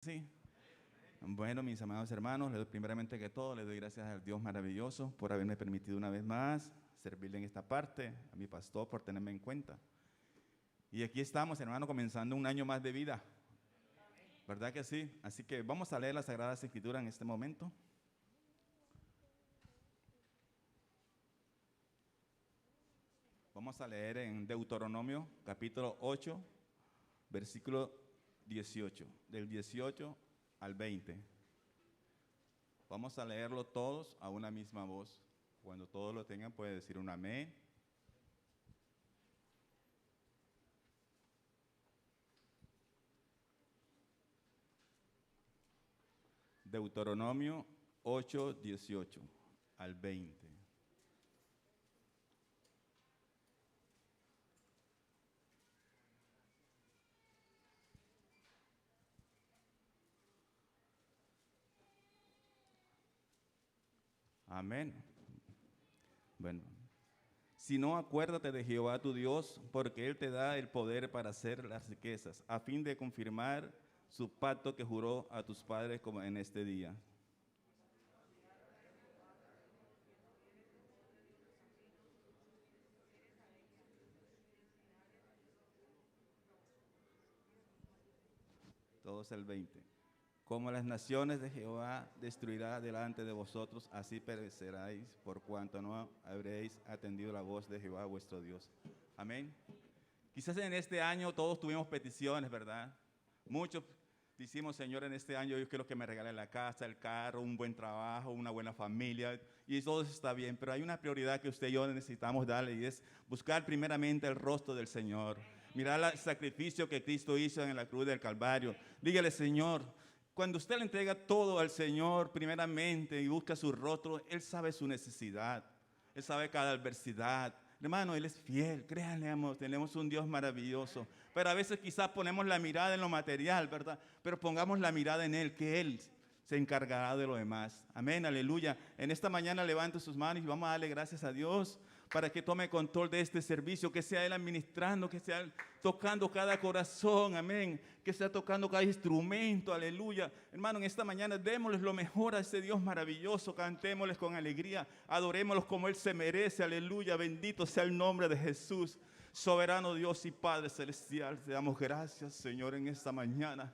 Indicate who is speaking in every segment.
Speaker 1: Sí. Bueno, mis amados hermanos, les doy primeramente que todo, les doy gracias al Dios maravilloso por haberme permitido una vez más servirle en esta parte, a mi pastor por tenerme en cuenta. Y aquí estamos, hermano, comenzando un año más de vida. ¿Verdad que sí? Así que vamos a leer las Sagradas Escrituras en este momento. Vamos a leer en Deuteronomio, capítulo 8, versículo 18, del 18 al 20. Vamos a leerlo todos a una misma voz. Cuando todos lo tengan, puede decir un amén. Deuteronomio 8, 18 al 20. Amén. Bueno, si no, acuérdate de Jehová tu Dios, porque Él te da el poder para hacer las riquezas, a fin de confirmar su pacto que juró a tus padres como en este día. Todos el 20. Como las naciones de Jehová destruirá delante de vosotros, así pereceráis, por cuanto no habréis atendido la voz de Jehová vuestro Dios. Amén. Quizás en este año todos tuvimos peticiones, ¿verdad? Muchos decimos, Señor, en este año yo quiero que me regale la casa, el carro, un buen trabajo, una buena familia, y todo eso está bien, pero hay una prioridad que usted y yo necesitamos darle, y es buscar primeramente el rostro del Señor. Mirar el sacrificio que Cristo hizo en la cruz del Calvario. Dígale, Señor, cuando usted le entrega todo al Señor primeramente y busca su rostro, Él sabe su necesidad, Él sabe cada adversidad. Hermano, Él es fiel, créanle, amor, tenemos un Dios maravilloso. Pero a veces quizás ponemos la mirada en lo material, ¿verdad? Pero pongamos la mirada en Él, que Él se encargará de lo demás. Amén, aleluya. En esta mañana levante sus manos y vamos a darle gracias a Dios para que tome control de este servicio, que sea Él administrando, que sea Él tocando cada corazón, amén, que sea tocando cada instrumento, aleluya. Hermano, en esta mañana démosles lo mejor a ese Dios maravilloso, cantémosles con alegría, adorémoslos como Él se merece, aleluya, bendito sea el nombre de Jesús. Soberano Dios y Padre Celestial, te damos gracias, Señor, en esta mañana.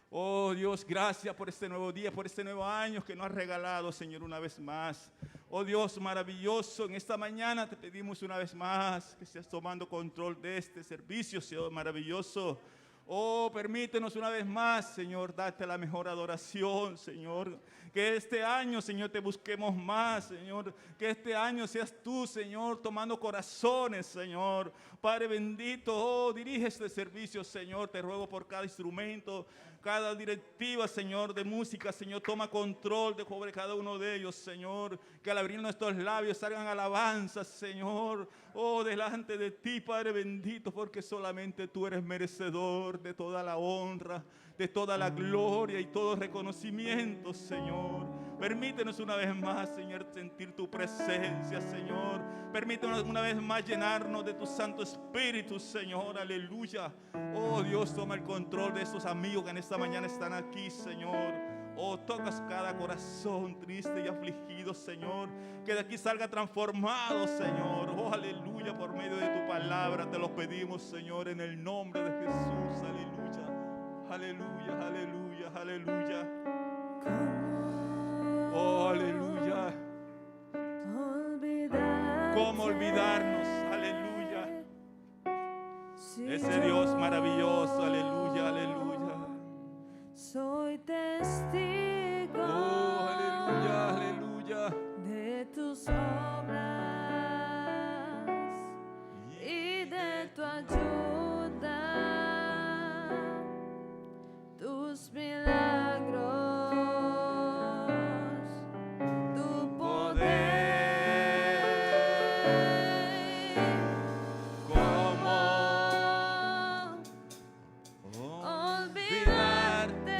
Speaker 1: Oh Dios, gracias por este nuevo día, por este nuevo año que nos has regalado, Señor, una vez más. Oh Dios maravilloso, en esta mañana te pedimos una vez más que seas tomando control de este servicio, Señor maravilloso. Oh, permítenos una vez más, Señor, darte la mejor adoración, Señor. Que este año, Señor, te busquemos más, Señor. Que este año seas tú, Señor, tomando corazones, Señor. Padre bendito, oh, dirige este servicio, Señor. Te ruego por cada instrumento, cada directiva, Señor, de música, Señor. Toma control sobre cada uno de ellos, Señor. Que al abrir nuestros labios salgan alabanzas, Señor. Oh, delante de ti, Padre bendito, porque solamente tú eres merecedor de toda la honra, de toda la gloria y todo reconocimiento, Señor. Permítenos una vez más, Señor, sentir tu presencia, Señor. Permítenos una vez más llenarnos de tu Santo Espíritu, Señor. Aleluya. Oh, Dios, toma el control de esos amigos que en esta mañana están aquí, Señor. Oh, tocas cada corazón triste y afligido, Señor. Que de aquí salga transformado, Señor. Oh, aleluya, por medio de tu palabra te lo pedimos, Señor, en el nombre de Jesús. Aleluya, aleluya, aleluya, aleluya. Oh, aleluya. ¿Cómo olvidarnos? Aleluya. Ese Dios maravilloso, aleluya, aleluya.
Speaker 2: Soy testigo,
Speaker 1: oh, aleluya, aleluya,
Speaker 2: de tus obras y de tu ayuda, tus milagros, tu poder.
Speaker 1: olvidarte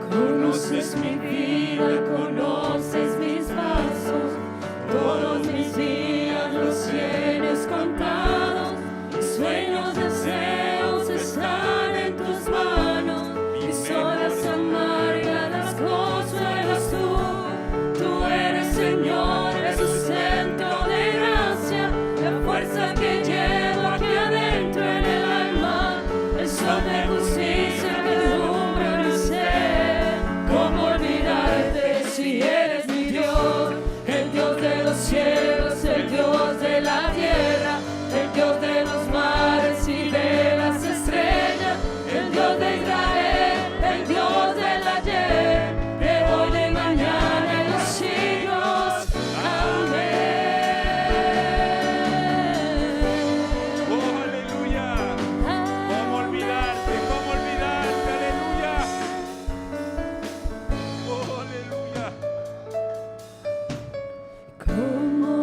Speaker 2: Conoces mi vida, conoces mis pasos, todos mis días los tienes contados. Mis sueños, deseos están en tus manos, mis horas amargas las consuelas tú. Tú eres Señor, el sustento de gracia, la fuerza que llevo aquí adentro en el alma, el sol de justicia que alumbra mi ser. ¿Cómo olvidarte si eres mi Dios? El Dios de los cielos, el Dios de la tierra, el Dios de los mares y de las estrellas, el Dios de Israel, el Dios del ayer, de hoy, de mañana y los siglos. Amén.
Speaker 1: Oh, aleluya. ¿Cómo olvidarte? ¿Cómo olvidarte? Aleluya. Oh, aleluya.
Speaker 2: ¿Cómo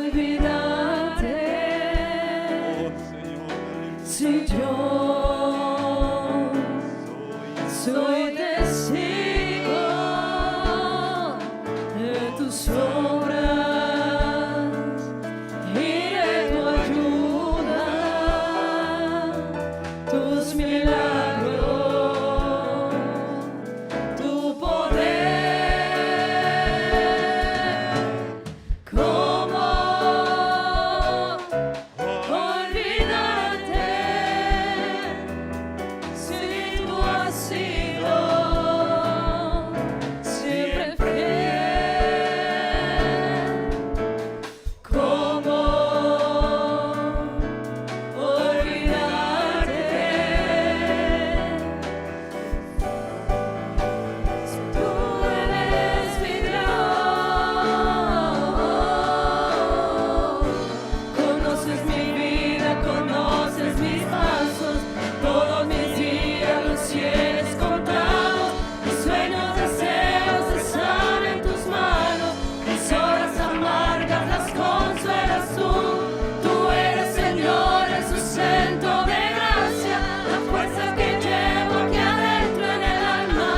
Speaker 2: olvidarte
Speaker 1: Oh, Señor.
Speaker 2: si yo soy testigo de tus obras y de tu ayuda, tus milagros, tu poder? ¿Cómo olvidarte si tú has sido siempre fiel? ¿Cómo olvidarte si tú eres mi Dios? Conoces mi vida, conoces mis pasos, todos mis días los tienes contados. Mis sueños, deseos están en tus manos, mis horas amargas las consuelas tú. Tú eres Señor, el sustento de gracia, la fuerza que llevo aquí adentro en el alma,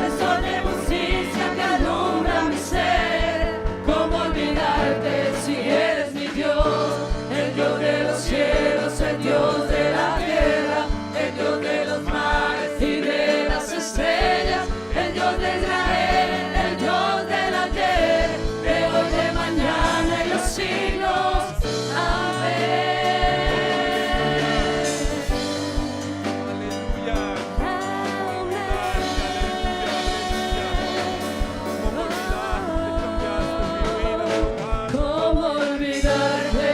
Speaker 2: el sol de justicia que alumbra mi ser. ¿Cómo olvidarte si eres mi Dios? El Dios de los cielos, el Dios de la tierra, el Dios de los mares y de las estrellas, el Dios de Israel, el Dios del ayer, de hoy, de mañana y los siglos. Amén.
Speaker 1: Aleluya. ¿Cómo olvidarte?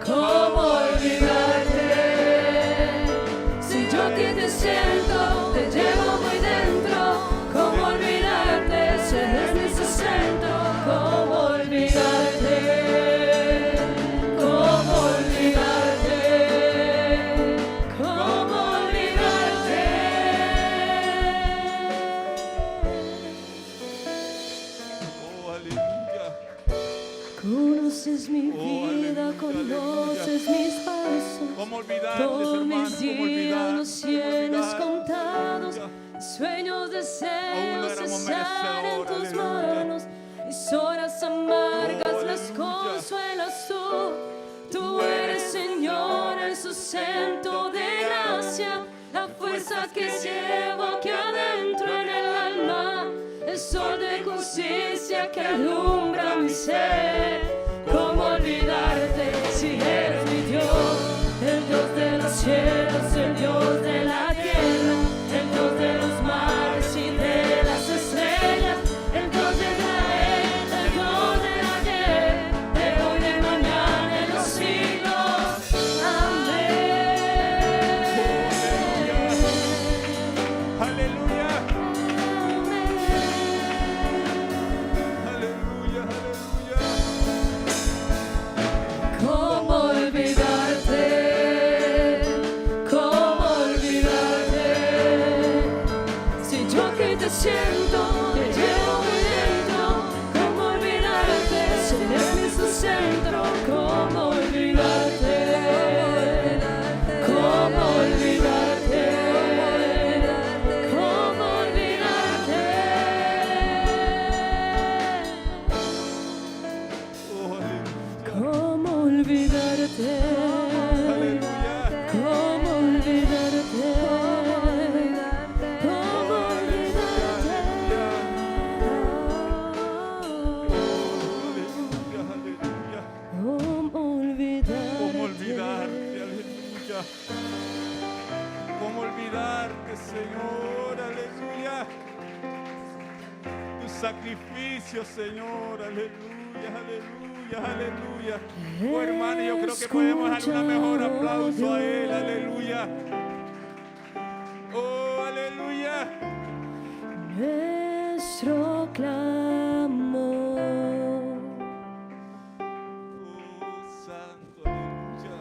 Speaker 2: ¿Cómo olvidarte? Si yo aquí te siento, te llevo muy dentro. ¿Cómo olvidarte? Si eres mi sustento. ¿Cómo olvidarte? ¿Cómo olvidarte? ¿Cómo olvidarte?
Speaker 1: Oh, aleluya.
Speaker 2: Conoces mi
Speaker 1: Oh,
Speaker 2: vida,
Speaker 1: aleluya,
Speaker 2: conoces mis pasos.
Speaker 1: ¿Cómo olvidarte,
Speaker 2: Todos
Speaker 1: hermano?
Speaker 2: mis
Speaker 1: ¿Cómo
Speaker 2: días
Speaker 1: olvidarte?
Speaker 2: los
Speaker 1: ¿Cómo
Speaker 2: tienes
Speaker 1: olvidarte?
Speaker 2: contados.
Speaker 1: Aleluya.
Speaker 2: Sueños, deseos
Speaker 1: Aún no éramos
Speaker 2: están en tus
Speaker 1: merecedores, aleluya.
Speaker 2: manos. Mis horas amargas
Speaker 1: Oh,
Speaker 2: las
Speaker 1: aleluya.
Speaker 2: consuelas tú. Tú eres Señor, el sustento de gracia, la fuerza que llevo aquí adentro en el alma, el sol de justicia que alumbra mi ser. ¿Cómo olvidarte si eres mi Dios? El Dios de los cielos, el Dios de la tierra, el Dios de los mares y de las estrellas, el Dios de Israel, el Dios del ayer, de hoy, de mañana y los siglos. Amén.
Speaker 1: Aleluya.
Speaker 2: Amén.
Speaker 1: Aleluya. Aleluya.
Speaker 2: ¿Cómo olvidarte? ¿Cómo olvidarte? Si yo aquí te siento, te llevo muy dentro. ¿Cómo olvidarte? Si eres mi sustento. ¿Cómo olvidarte? ¿Cómo olvidarte?
Speaker 1: olvidarte, Señor, aleluya. Tu sacrificio, Señor, aleluya, aleluya, aleluya. Oh, hermano, yo creo que podemos darle un mejor aplauso a Él, aleluya. Oh, aleluya.
Speaker 2: Nuestro clamor.
Speaker 1: Oh, santo, aleluya.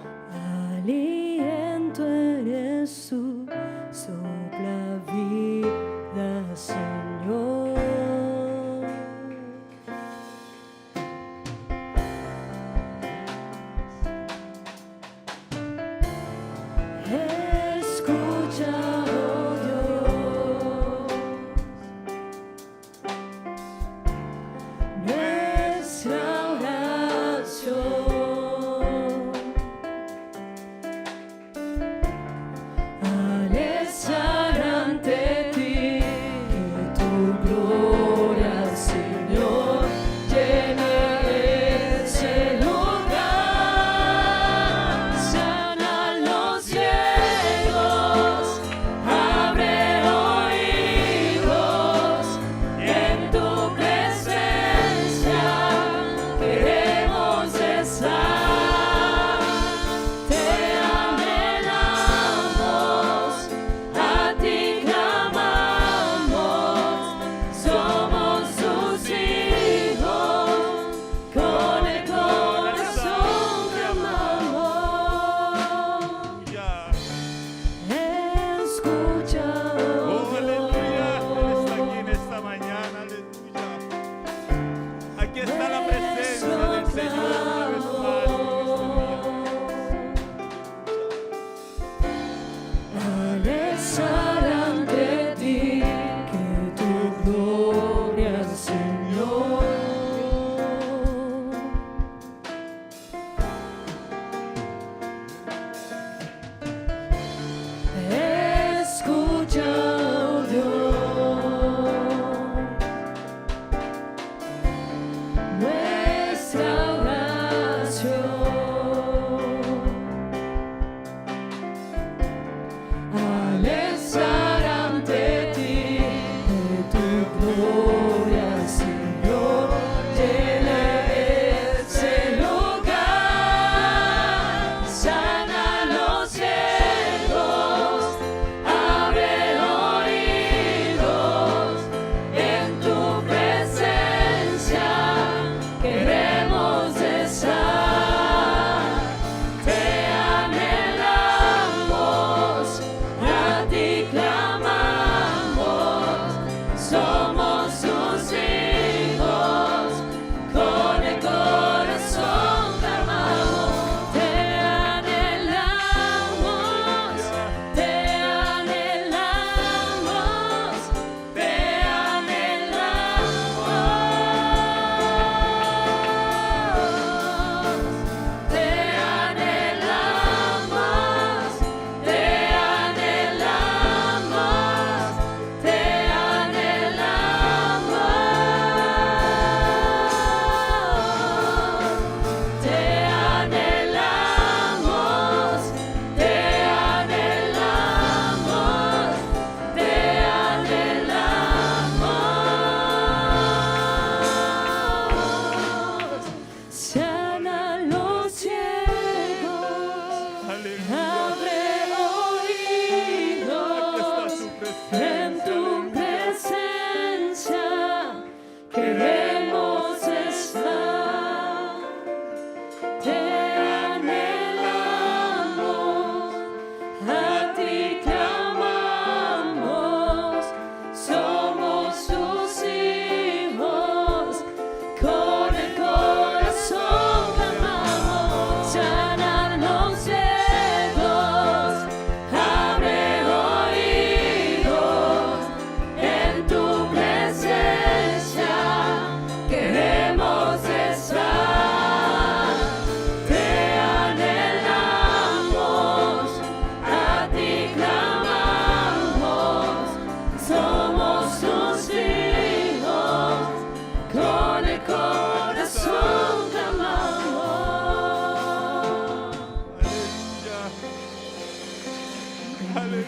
Speaker 2: Aliento eres tú, sopla vida, Señor. El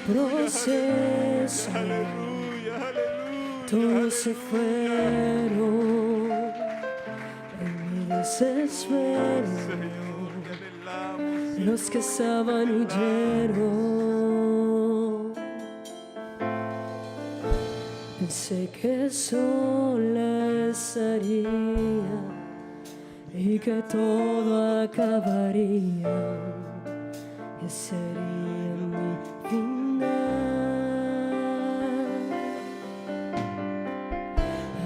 Speaker 2: proceso,
Speaker 1: Aleluya, aleluya.
Speaker 2: todos se fueron en mi desespero.
Speaker 1: Señor, te anhelamos.
Speaker 2: Los que estaban huyeron. Pensé que sola estaría y que todo acabaría. Y sería mi final.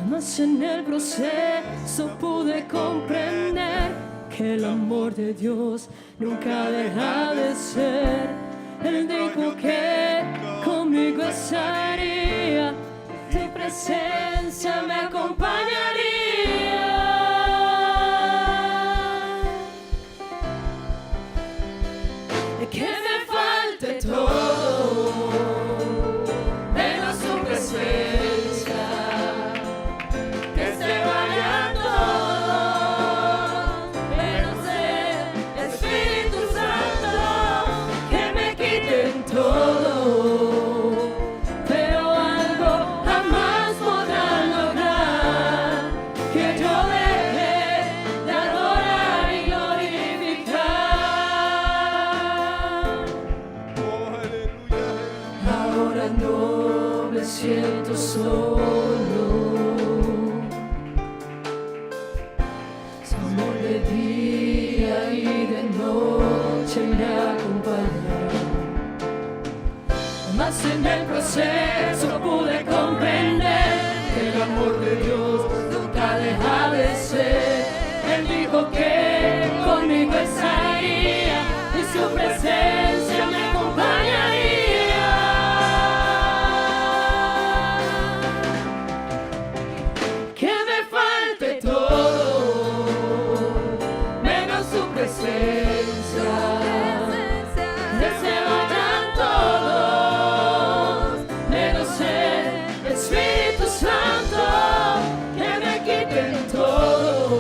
Speaker 2: Mas en el proceso pude comprender que el amor de Dios nunca deja de ser. Él dijo que conmigo estaría, tu presencia me acompañaría. Que me falte todo, menos tu presencia, que se vayan todos, menos el Espíritu Santo, que me quiten todo, pero algo jamás podrán lograr, que yo deje de adorar y glorificar. Ahora no me siento solo, su amor de día y de noche me acompaña. Mas en el proceso pude comprender que el amor de Dios nunca deja de ser. Él dijo que conmigo estaría y su presencia me acompañaría. Que me falte todo, menos su presencia, que se vayan todos, menos el Espíritu Santo, que me quiten todo,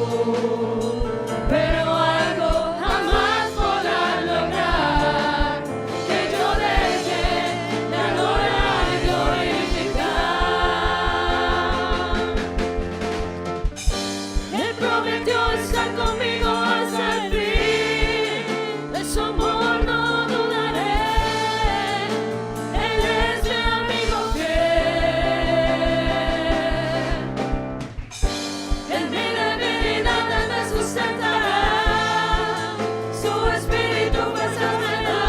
Speaker 2: pero algo jamás podrán lograr, que yo deje de adorar y glorificar. Él prometió estar conmigo hasta el fin, de su amor no dudaré. Él es mi amigo fiel, en mi debilidad Él me sustentará, su espíritu fuerzas me da,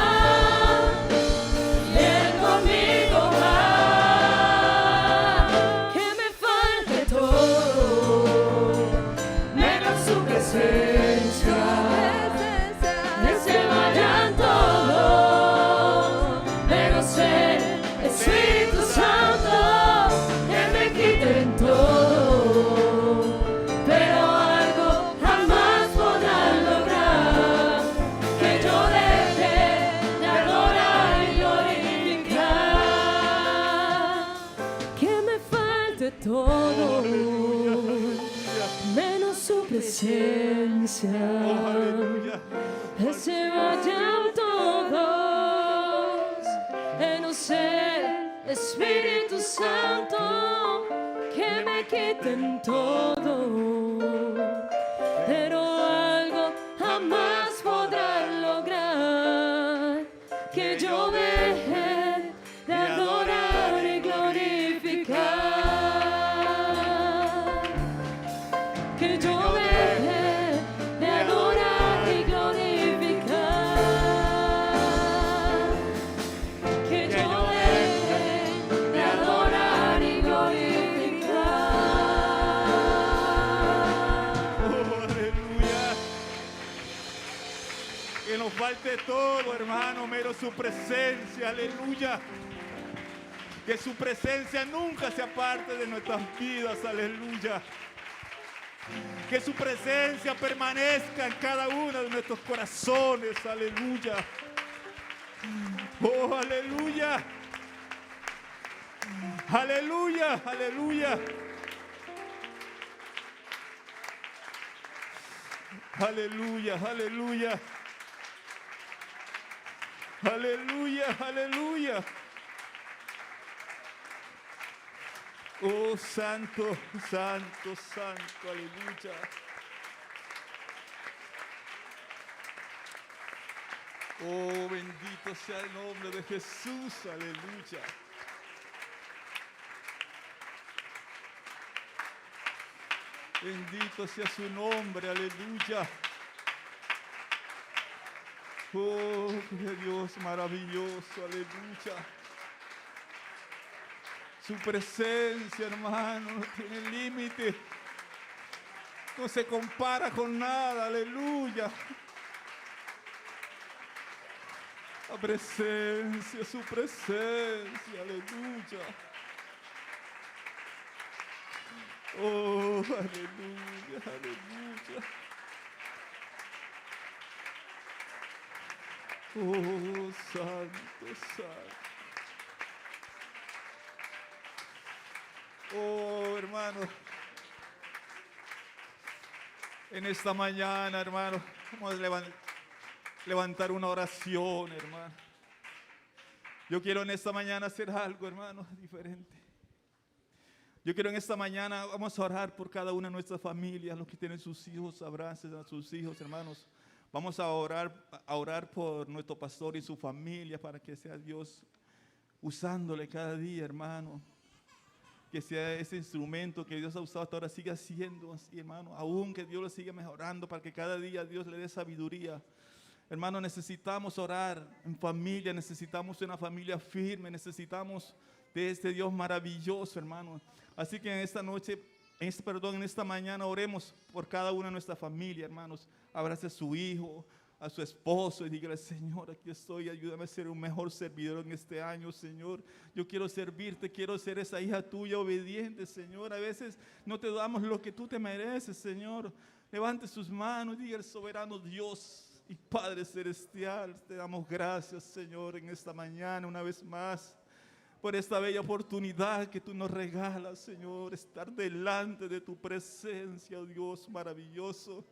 Speaker 2: y Él conmigo va. Que me falte todo, menos su presencia, que se vayan todos, menos el Espíritu Santo, que me quiten todo, pero algo jamás podrán lograr, que yo deje de adorar y glorificar. Que me falte todo, menos su presencia, que se vayan todos, menos el Espíritu Santo, que me quiten todo, pero algo jamás podrán lograr, que yo deje de adorar y glorificar. Que yo deje de adorar y glorificar. Que yo deje de adorar y glorificar.
Speaker 1: Aleluya. Que nos falte todo, hermano, menos su presencia. Aleluya. Que su presencia nunca se aparte de nuestras vidas. Aleluya. Que su presencia permanezca en cada uno de nuestros corazones. Aleluya. Oh, aleluya. Aleluya, aleluya. Aleluya, aleluya. Aleluya, aleluya. Oh, santo, santo, santo, aleluya. Oh, bendito sea el nombre de Jesús, aleluya. Bendito sea su nombre, aleluya. Oh, Dios maravilloso, aleluya. Su presencia, hermano, no tiene límite. No se compara con nada, aleluya. La presencia, su presencia, aleluya. Oh, aleluya, aleluya. Oh, santo, santo. Oh, hermano. En esta mañana, hermano, vamos a levantar una oración, hermano. Yo quiero en esta mañana hacer algo, hermano, diferente. Yo quiero en esta mañana, vamos a orar por cada una de nuestras familias, los que tienen sus hijos, abracen a sus hijos, hermanos. Vamos a orar por nuestro pastor y su familia para que sea Dios usándole cada día, hermano. Que sea ese instrumento que Dios ha usado hasta ahora, siga siendo así, hermano. Aún que Dios lo siga mejorando para que cada día Dios le dé sabiduría. Hermano, necesitamos orar en familia, necesitamos una familia firme, necesitamos de este Dios maravilloso, hermano. Así que en esta noche, en esta mañana oremos por cada una de nuestra familia, hermanos. Abrace a su hijo, a su esposo y dígale: Señor, aquí estoy, ayúdame a ser un mejor servidor en este año, Señor. Yo quiero servirte, quiero ser esa hija tuya obediente, Señor. A veces no te damos lo que tú te mereces, Señor. Levante sus manos y diga: el soberano Dios y Padre celestial, te damos gracias, Señor, en esta mañana una vez más, por esta bella oportunidad que tú nos regalas, Señor, estar delante de tu presencia, oh Dios maravilloso.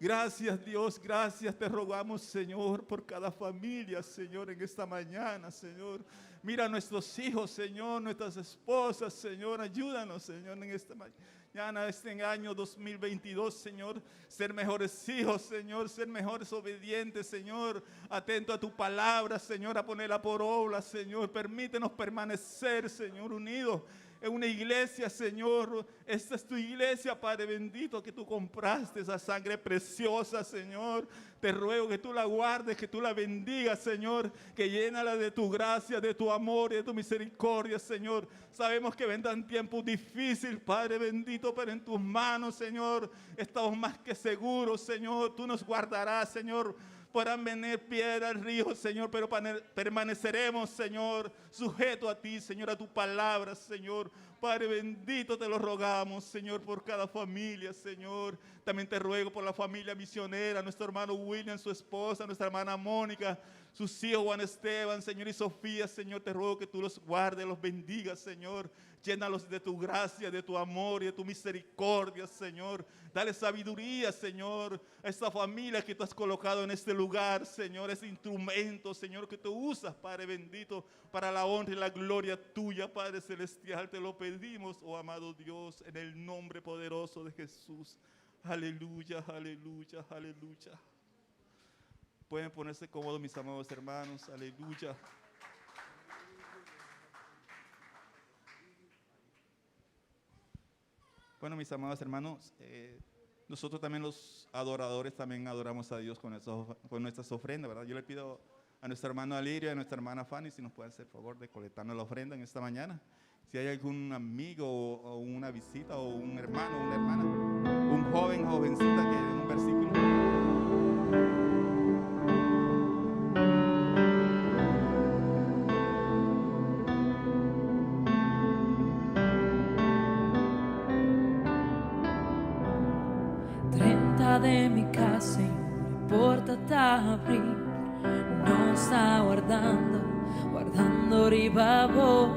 Speaker 1: Gracias, Dios, gracias, te rogamos, Señor, por cada familia, Señor, en esta mañana, Señor. Mira a nuestros hijos, Señor, nuestras esposas, Señor, ayúdanos, Señor, en esta mañana, este año 2022, Señor, ser mejores hijos, Señor, ser mejores obedientes, Señor, atento a tu palabra, Señor, a ponerla por obra, Señor. Permítenos permanecer, Señor, unidos en una iglesia, Señor. Esta es tu iglesia, Padre bendito, que tú compraste, esa sangre preciosa, Señor. Te ruego que tú la guardes, que tú la bendigas, Señor, que llénala de tu gracia, de tu amor y de tu misericordia, Señor. Sabemos que vendrán tiempos difíciles, Padre bendito, pero en tus manos, Señor, estamos más que seguros, Señor. Tú nos guardarás, Señor. Podrán venir piedras, ríos, Señor, pero permaneceremos, Señor, sujeto a ti, Señor, a tu palabra, Señor. Padre bendito, te lo rogamos, Señor, por cada familia, Señor. También te ruego por la familia misionera, nuestro hermano William, su esposa, nuestra hermana Mónica, sus hijos Juan Esteban, Señor, y Sofía, Señor. Te ruego que tú los guardes, los bendigas, Señor. Llénalos de tu gracia, de tu amor y de tu misericordia, Señor. Dale sabiduría, Señor, a esta familia que tú has colocado en este lugar, Señor. Ese instrumento, Señor, que tú usas, Padre bendito, para la honra y la gloria tuya, Padre celestial. Te lo pedimos, oh amado Dios, en el nombre poderoso de Jesús. Aleluya, aleluya, aleluya. Pueden ponerse cómodos, mis amados hermanos. Aleluya. Bueno, mis amados hermanos, nosotros también los adoradores también adoramos a Dios con nuestras ofrendas, ¿verdad? Yo le pido a nuestro hermano Alirio y a nuestra hermana Fanny si nos puede hacer el favor de colectarnos la ofrenda en esta mañana. Si hay algún amigo o una visita o un hermano o una hermana, un joven, jovencita que en un versículo.
Speaker 2: De mi casa y no importa t'aprir, non sta guardando ribavo,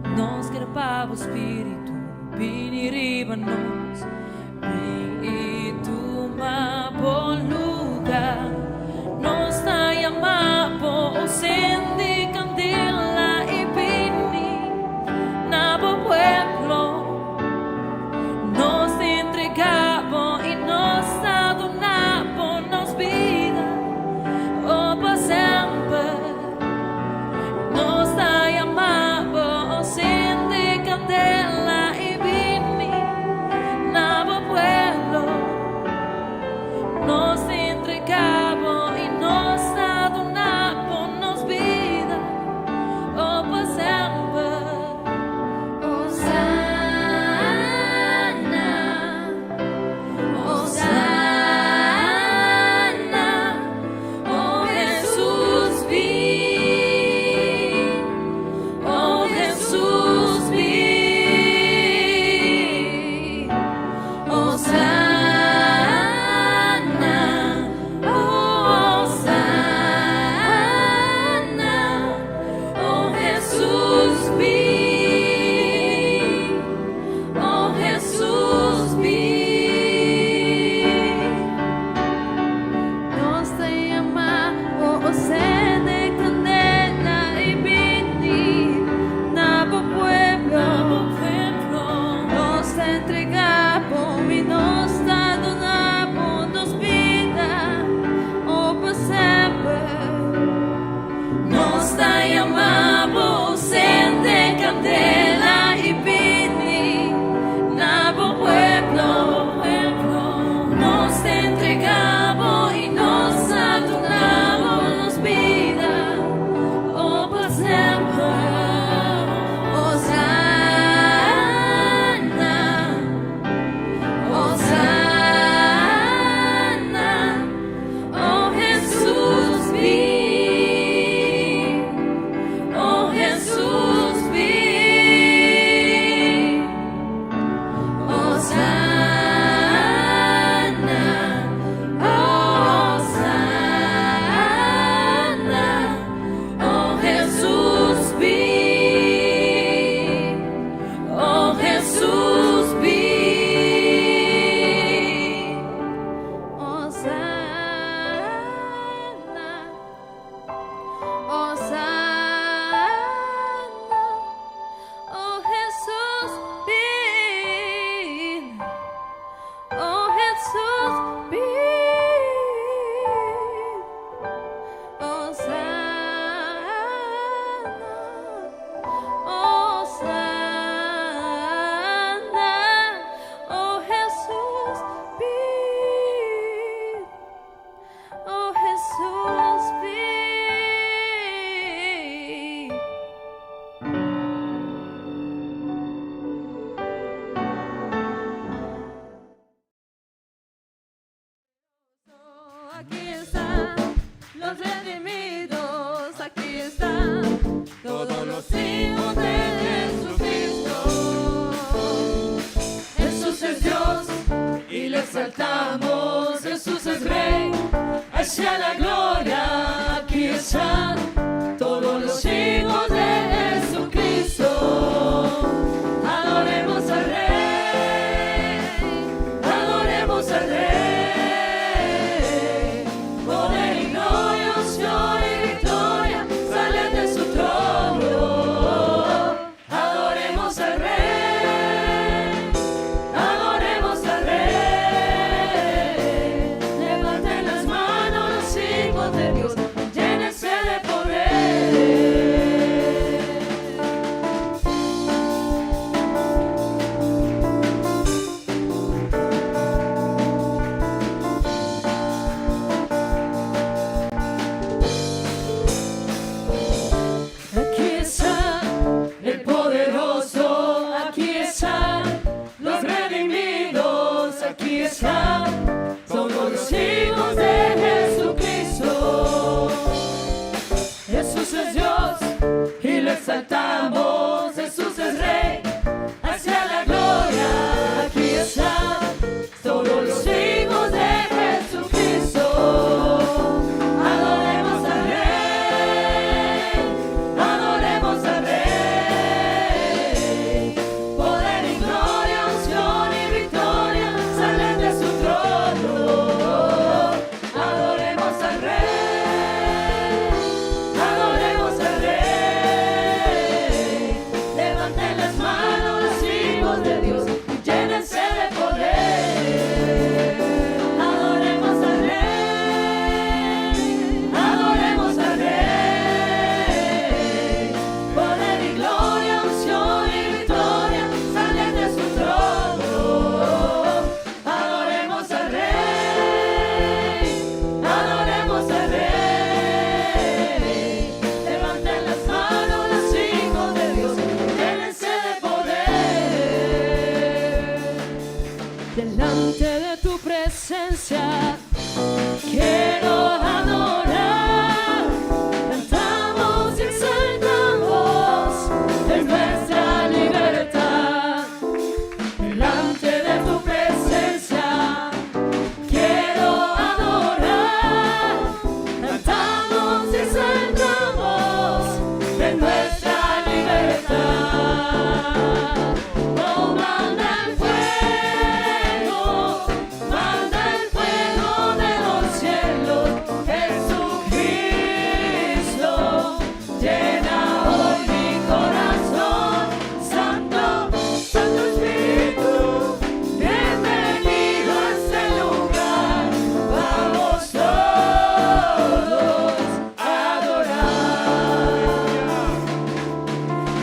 Speaker 2: non scherpavo spirito, pini ribanos, e tu ma buon lugar, non stai a mapo, Oh, manda el fuego de los cielos. Jesucristo, llena hoy mi corazón. Santo, Santo Espíritu, bienvenido a este lugar. Vamos todos a adorar.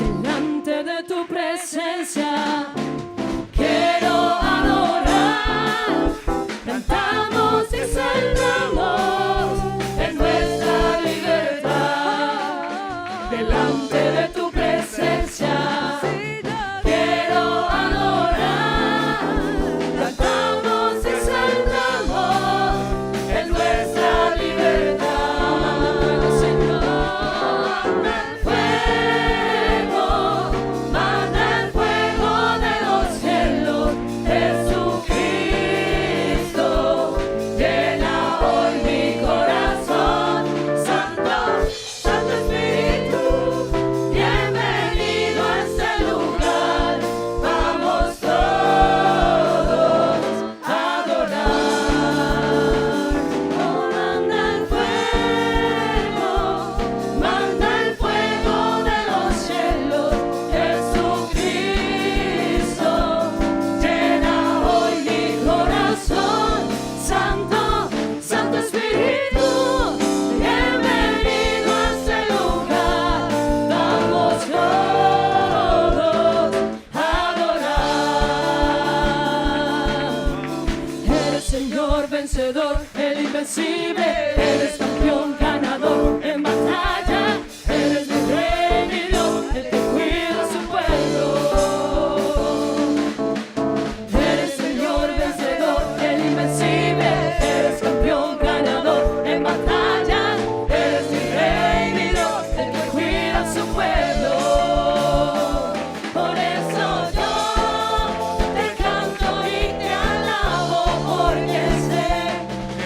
Speaker 2: Delante de tu presencia quiero adorar. Cantamos y saltamos en nuestra libertad. Delante de tu presencia quiero adorar. Cantamos y saltamos en nuestra libertad. Señor, manda el fuego de los cielos. Jesucristo, llena hoy mi corazón. Santo, Santo Espíritu, bienvenido a este lugar. Vamos todos a adorar. Oh, manda el fuego de los cielos. Jesucristo, llena hoy mi corazón. Santo, Santo Espíritu, bienvenido a este lugar. Vamos todos a adorar. Eres Señor vencedor, el invencible. Eres campeón ganador en batalla. Eres mi rey, mi Dios, el que cuida a su pueblo. Eres Señor vencedor, el invencible. Eres campeón ganador en batalla. Eres mi rey, mi Dios, el que cuida a su pueblo. Por eso yo te canto y te alabo, porque sé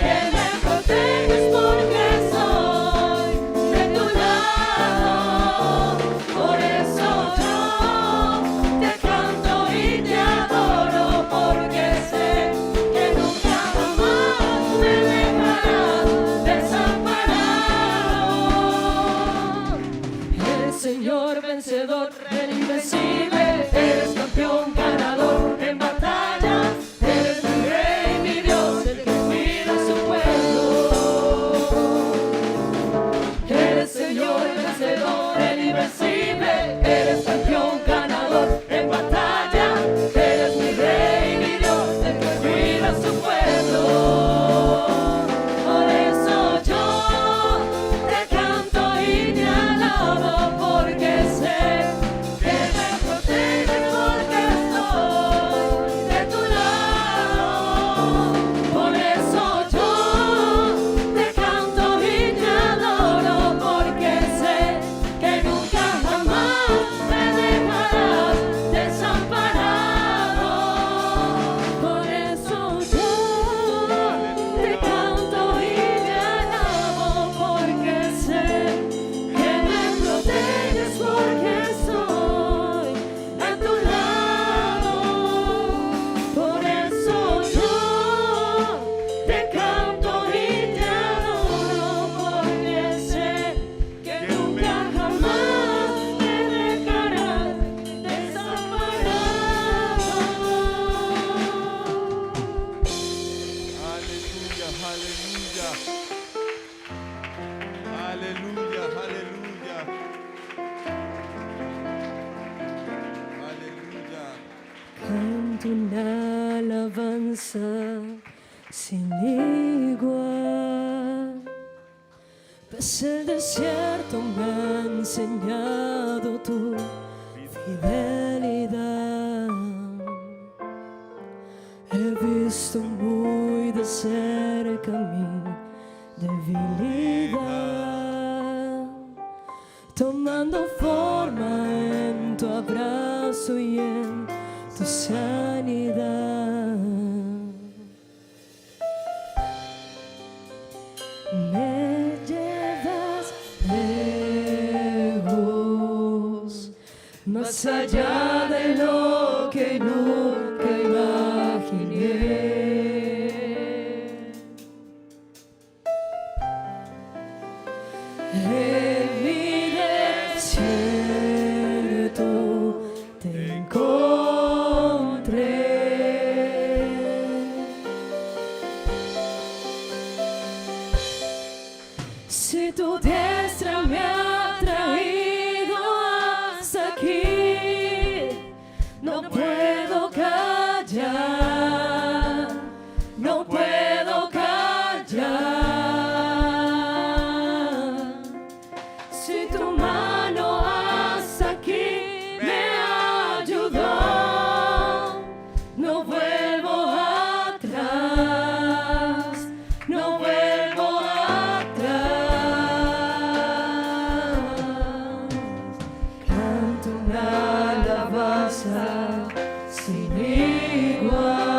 Speaker 2: que me proteges, porque soy de tu lado. Por eso yo te canto y te adoro, porque sé que nunca jamás me dejarás desamparado. Eres Señor vencedor, el invencible. Eres campeón ganador en batallas. Eres mi rey, mi Dios, el que cuida a su pueblo. Eres Señor vencedor, el invencible. Eres campeón ganador en batalla. Eres mi rey, mi Dios, el que cuida a su pueblo. Por eso yo te canto y te alabo, porque sé que me proteges, porque estoy de tu lado. Por eso yo te canto y te adoro, porque sé que nunca jamás me dejarás desamparado. Por eso yo te canto y te alabo, porque sé que me proteges, porque estoy a tu lado. Por eso yo te canto y te adoro, porque sé que nunca jamás me dejarás desamparado.
Speaker 1: Aleluya, aleluya. Aleluya, aleluya. Aleluya.
Speaker 2: Canto una alabanza sin igual, pues el desierto me ha enseñado tu fidelidad. He visto muy de cerca mi debilidad, tomando forma en tu abrazo y en tu sanidad. Me llevas lejos más allá de lo que nunca imaginé. En mi desierto te encontré. Si tu diestra me ha traído hasta aquí, no puedo callar, no puedo callar. Si tu mano hasta aquí me ayudó, no vuelvo atrás, no vuelvo atrás. Canto una alabanza sin igual,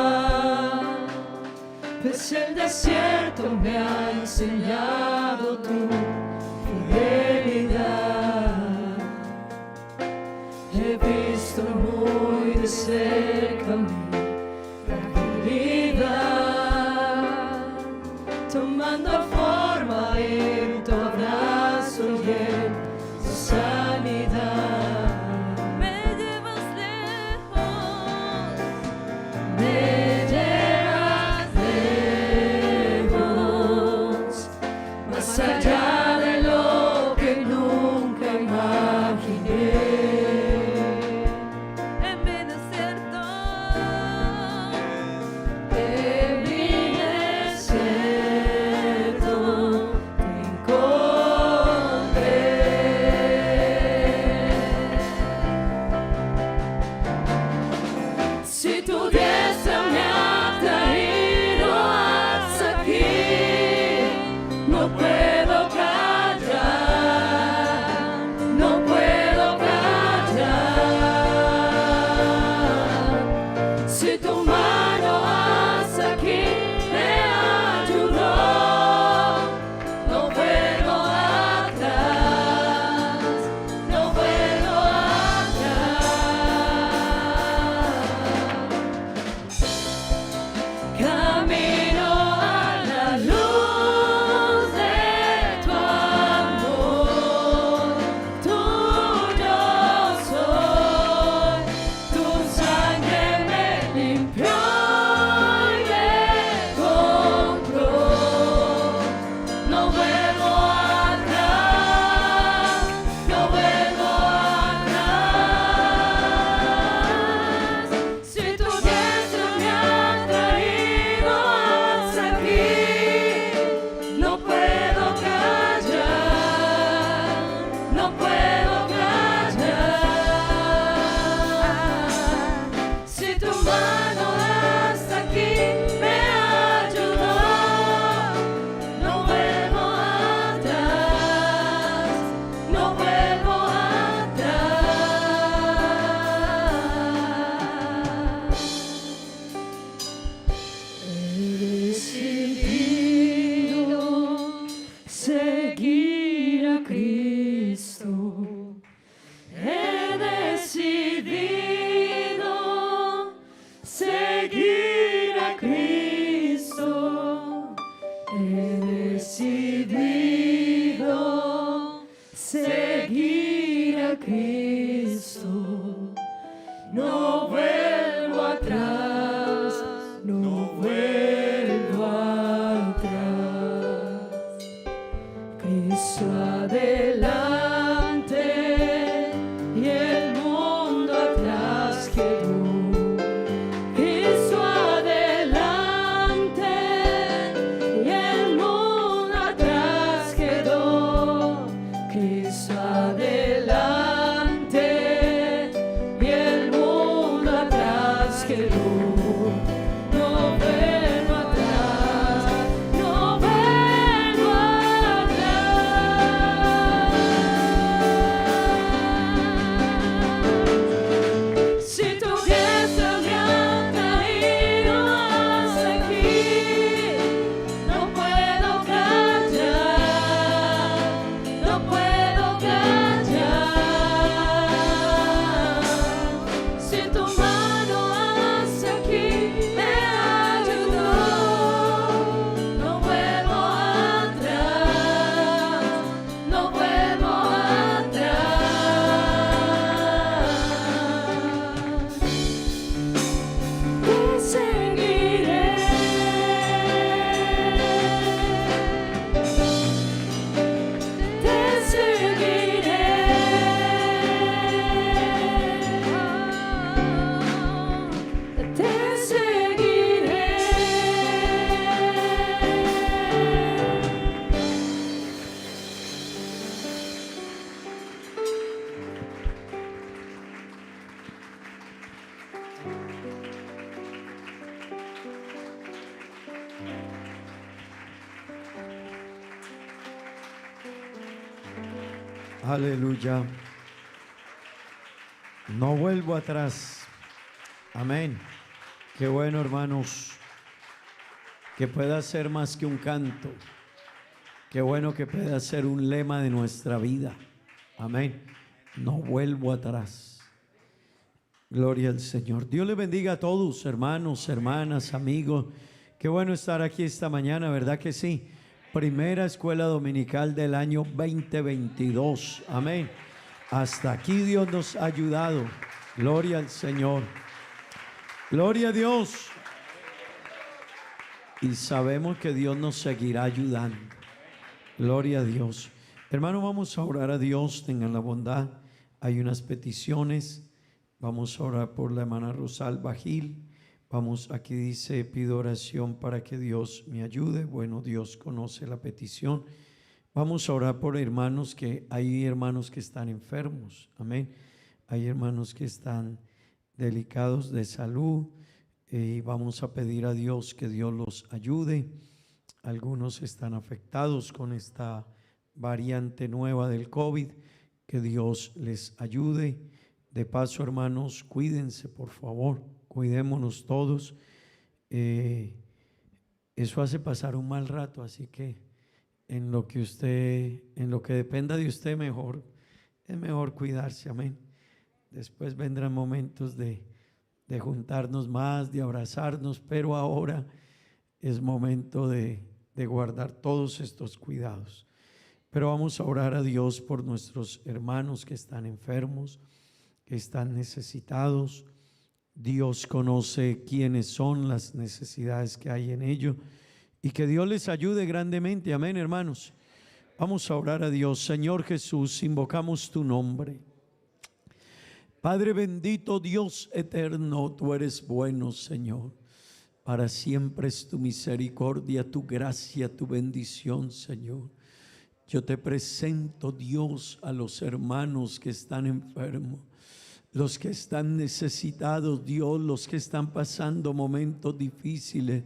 Speaker 2: pues el desierto me ha enseñado tu fidelidad. He visto muy de cerca mi fragilidad, tomando forma en tu abrazo y en tu sanidad. Me llevas lejos, me llevas lejos, más allá de lo que nunca imaginé. En mi desierto te encontré. Si tu diestra me ha traído hasta aquí, no puedo callar, no puedo callar. Si tu mano hasta aquí me ayudó, no vuelvo atrás, no vuelvo atrás. Camino a la luz de tu amor, tuyo soy, tu sangre me limpió y me compró. No vuelvo atrás, no vuelvo atrás. Si tu diestra me ha traído hasta aquí, no puedo callar, no puedo callar. Si tu mano hasta aquí me ayudó, no vuelvo atrás, no vuelvo atrás. He decidido seguir a Cristo. He decidido seguir a Cristo. He decidido seguir a Cristo. No vuelvo atrás, no vuelvo atrás. Cristo adelante y el mundo atrás.
Speaker 3: Aleluya. No vuelvo atrás. Amén. Qué bueno, hermanos, que pueda ser más que un canto. Qué bueno que pueda ser un lema de nuestra vida. Amén. No vuelvo atrás. Gloria al Señor. Dios le bendiga a todos, hermanos, hermanas, amigos. Qué bueno estar aquí esta mañana, ¿verdad que sí? Primera escuela dominical del año 2022. Amén. Hasta aquí Dios nos ha ayudado. Gloria al Señor. Gloria a Dios. Y sabemos que Dios nos seguirá ayudando. Gloria a Dios. Hermano, vamos a orar a Dios. Tengan la bondad. Hay unas peticiones. Vamos a orar por la hermana Rosalba Gil. Vamos, aquí dice, pido oración para que Dios me ayude. Bueno, Dios conoce la petición. Vamos a orar por hermanos hay hermanos que están enfermos. Amén. Hay hermanos que están delicados de salud. Y vamos a pedir a Dios que Dios los ayude. Algunos están afectados con esta variante nueva del COVID. Que Dios les ayude. De paso, hermanos, cuídense, por favor. Cuidémonos todos. Eso hace pasar un mal rato, así que en lo que dependa de usted, es mejor cuidarse. Amén. Después vendrán momentos de juntarnos más, de abrazarnos, pero ahora es momento de guardar todos estos cuidados. Pero vamos a orar a Dios por nuestros hermanos que están enfermos, que están necesitados. Dios conoce quiénes son, las necesidades que hay en ellos, y que Dios les ayude grandemente. Amén, hermanos. Vamos a orar a Dios. Señor Jesús, invocamos tu nombre. Padre bendito, Dios eterno, tú eres bueno, Señor. Para siempre es tu misericordia, tu gracia, tu bendición, Señor. Yo te presento, Dios, a los hermanos que están enfermos, los que están necesitados, Dios, los que están pasando momentos difíciles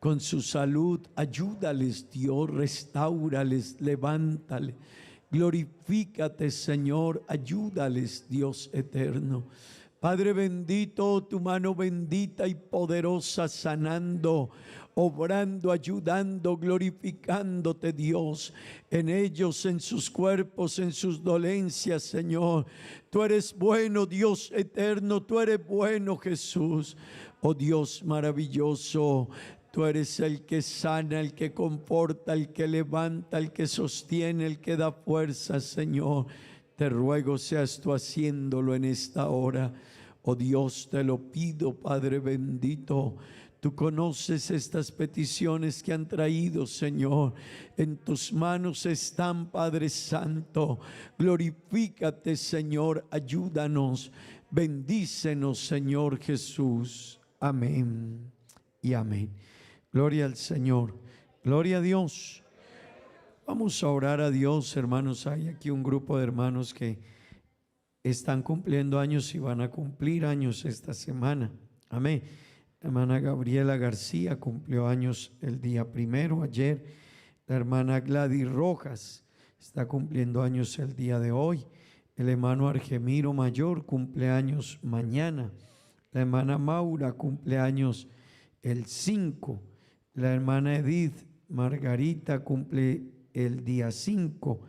Speaker 3: con su salud. Ayúdales, Dios, restáurales, levántales. Glorifícate, Señor, ayúdales, Dios eterno. Padre bendito, tu mano bendita y poderosa sanando, obrando, ayudando, glorificándote, Dios, en ellos, en sus cuerpos, en sus dolencias, Señor. Tú eres bueno, Dios eterno, tú eres bueno, Jesús. Oh Dios maravilloso, tú eres el que sana, el que conforta, el que levanta, el que sostiene, el que da fuerza, Señor. Te ruego seas tú haciéndolo en esta hora. Oh Dios, te lo pido, Padre bendito. Tú conoces estas peticiones que han traído, Señor. En tus manos están, Padre Santo. Glorifícate, Señor. Ayúdanos. Bendícenos, Señor Jesús. Amén y amén. Gloria al Señor. Gloria a Dios. Vamos a orar a Dios, hermanos. Hay aquí un grupo de hermanos que están cumpliendo años y van a cumplir años esta semana. Amén. La hermana Gabriela García cumplió años el día primero, ayer. La hermana Gladys Rojas está cumpliendo años el día de hoy. El hermano Argemiro Mayor cumple años mañana. La hermana Maura cumple años el 5. La hermana Edith Margarita cumple el día 5.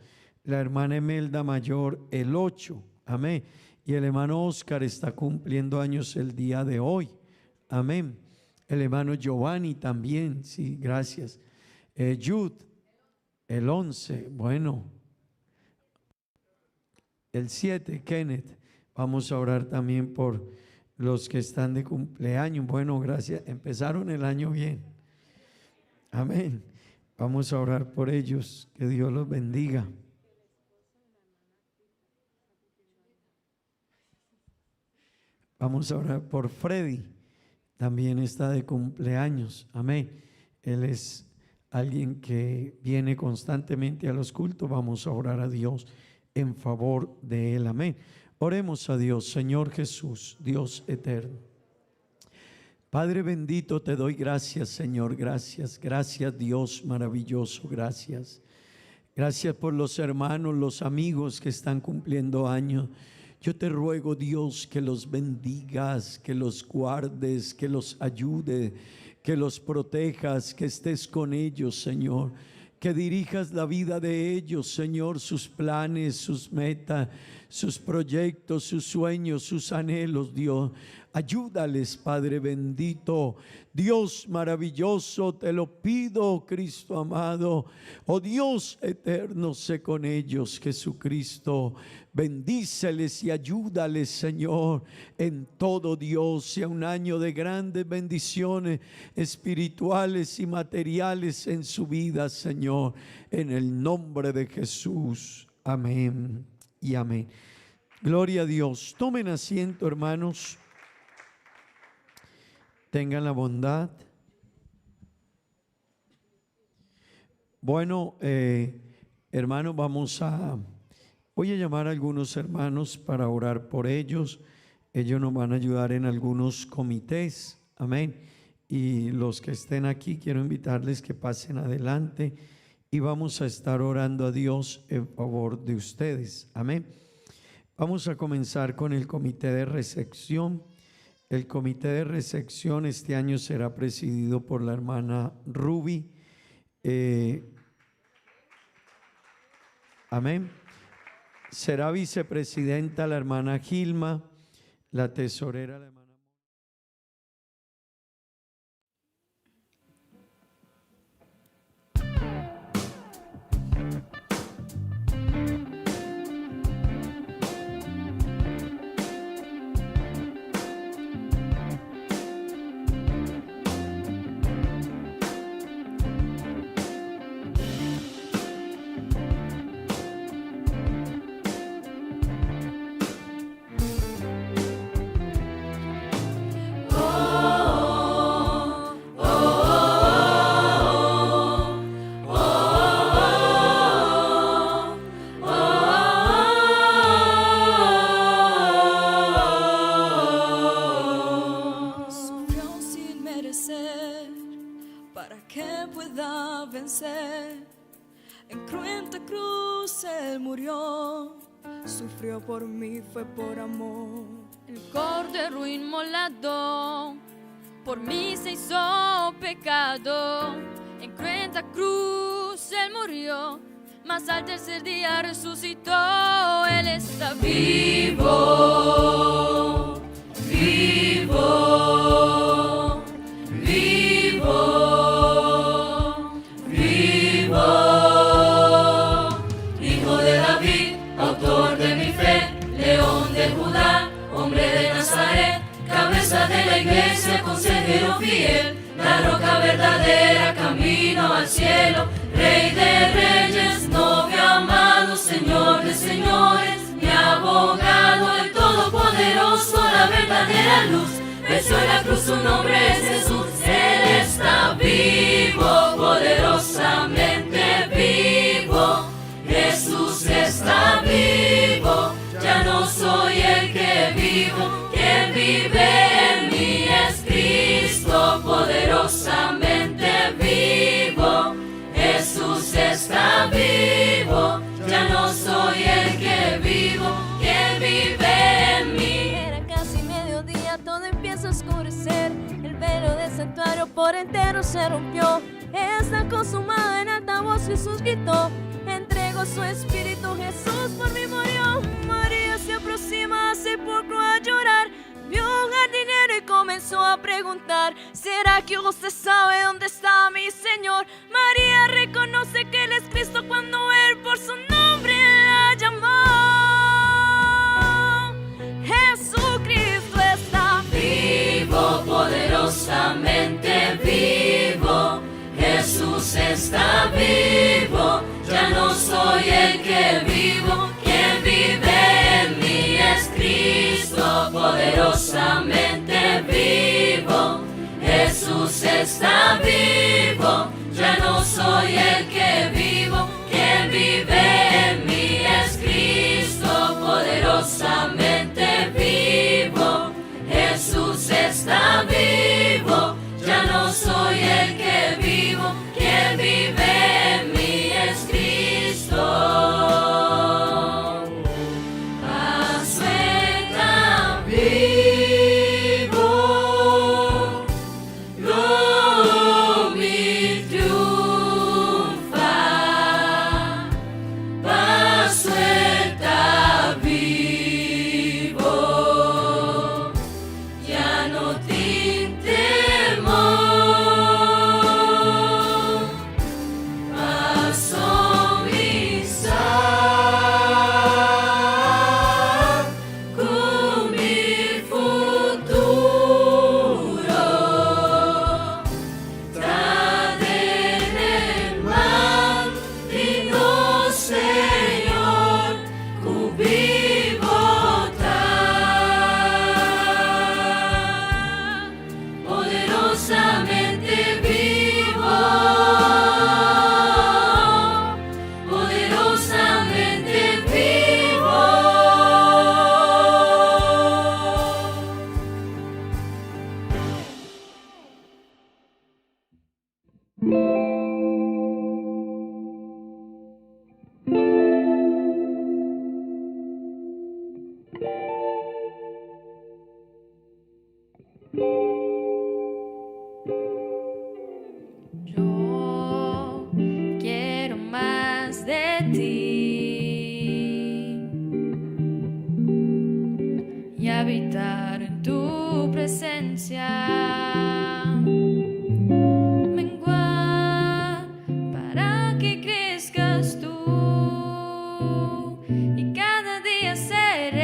Speaker 3: La hermana Emelda Mayor el 8. Amén. Y el hermano Oscar está cumpliendo años el día de hoy. Amén. El hermano Giovanni también. Sí, gracias. Jude el 11. Bueno. El 7, Kenneth. Vamos a orar también por los que están de cumpleaños. Bueno, gracias. Empezaron el año bien. Amén. Vamos a orar por ellos. Que Dios los bendiga. Vamos a orar por Freddy. También está de cumpleaños. Amén. Él es alguien que viene constantemente a los cultos. Vamos a orar a Dios en favor de él. Amén. Oremos a Dios. Señor Jesús, Dios eterno. Padre bendito, te doy gracias, Señor. Gracias, gracias, Dios maravilloso. Gracias. Gracias por los hermanos, los amigos que están cumpliendo años. Yo te ruego, Dios, que los bendigas, que los guardes, que los ayude, que los protejas, que estés con ellos, Señor. Que dirijas la vida de ellos, Señor, sus planes, sus metas, sus proyectos, sus sueños, sus anhelos, Dios. Ayúdales, Padre bendito, Dios maravilloso, te lo pido, Cristo amado. Oh Dios eterno, sé con ellos, Jesucristo. Bendíceles y ayúdales, Señor, en todo, Dios. Sea un año de grandes bendiciones espirituales y materiales en su vida, Señor, en el nombre de Jesús. Amén y amén. Gloria a Dios. Tomen asiento, hermanos. Tengan la bondad. Bueno, hermanos, voy a llamar a algunos hermanos para orar por ellos. Ellos nos van a ayudar en algunos comités. Amén. Y los que estén aquí, quiero invitarles que pasen adelante y vamos a estar orando a Dios en favor de ustedes. Amén. Vamos a comenzar con el comité de recepción. El comité de recepción este año será presidido por la hermana Ruby. Amén. Será vicepresidenta la hermana Gilma, la tesorera la hermana.
Speaker 2: Por mí fue por amor.
Speaker 4: El cordero inmolado por mí se hizo pecado. En cruenta cruz él murió, mas al tercer día resucitó. Él está vivo, vivo, vivo, vivo. Hijo de David, autor de mi fe, León de Judá, hombre de Nazaret, cabeza de la iglesia, consejero fiel, la roca verdadera, camino al cielo, Rey de reyes, novio amado, Señor de señores, mi abogado, el todopoderoso, la verdadera luz, venció en la cruz, su nombre es Jesús. Él está vivo, poderosamente vivo, Jesús está vivo. Ya no soy el que vivo, quien vive en mí es Cristo, poderosamente vivo. Jesús está vivo, ya no soy el que vivo, quien vive en mí.
Speaker 2: Era casi mediodía, todo empieza a oscurecer, el velo del santuario por entero se rompió. Está consumado, en alta voz Jesús gritó, entregó su espíritu, Jesús por mí murió. María se aproxima al sepulcro a llorar, vio un jardinero y comenzó a preguntar, ¿será que usted sabe dónde está mi Señor? María reconoce que Él es Cristo cuando Él por su nombre la llamó. Jesucristo está vivo, poderosamente vivo. Jesús está vivo, ya no soy el que vivo, quien vive en mí es Cristo, poderosamente vivo. Jesús está vivo, ya no soy el que vivo, quien vive en mí es Cristo, poderosamente vivo. Jesús está vivo, ya no soy el que vivo, quien vive en mí es Cristo. y habitar en tu presencia. Menguar para que crezcas tú y cada día seré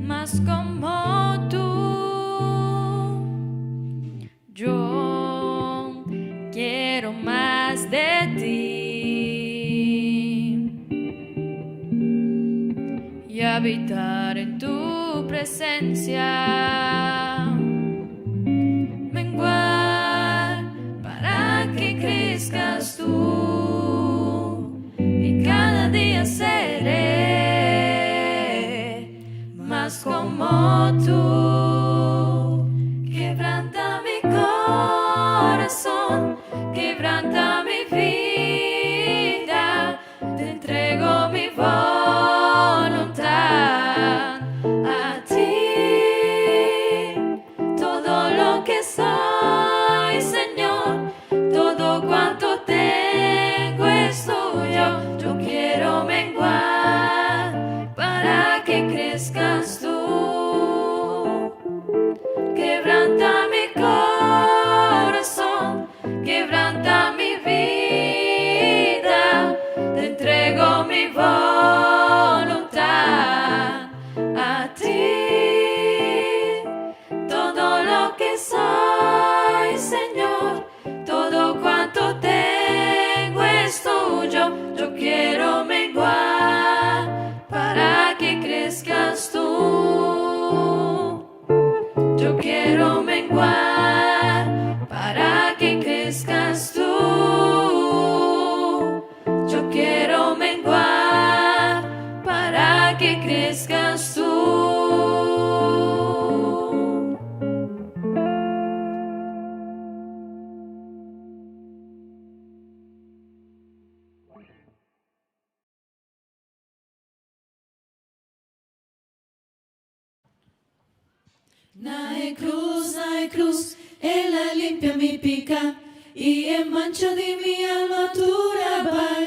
Speaker 2: más como tú. Yo quiero más de ti y habitar en tu presencia. Menguar para que crezcas tú y cada día seré más como tú. Quebranta mi corazón, quebranta mi vida, te entrego mi voluntad a ti. Todo lo que soy, Señor, todo cuanto tengo es tuyo. Yo quiero menguar para que crezcas tú. Quebranta mi corazón, quebranta mi vida, te entrego mi voluntad a ti. Todo lo que soy, Señor, todo cuanto tengo es tuyo. Yo quiero menguar para que crezcas tú. Yo quiero menguar para que crezcas tú. Yo quiero menguar para que crezcas tú.
Speaker 4: Nae cruz, ella limpia mi pica y en mancha di mi alma dura vai.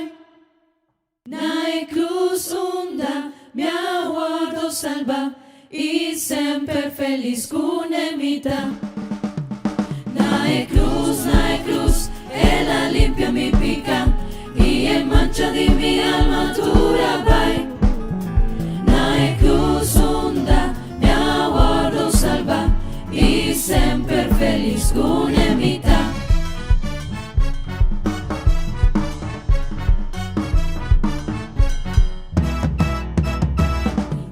Speaker 4: Nae cruz onda, mi aguardo salva y sempre feliz con emita. Nae cruz, ella limpia mi pica y en mancha di mi alma dura vai. Nae cruz onda, mi aguardo salva y sempre feliz con emita.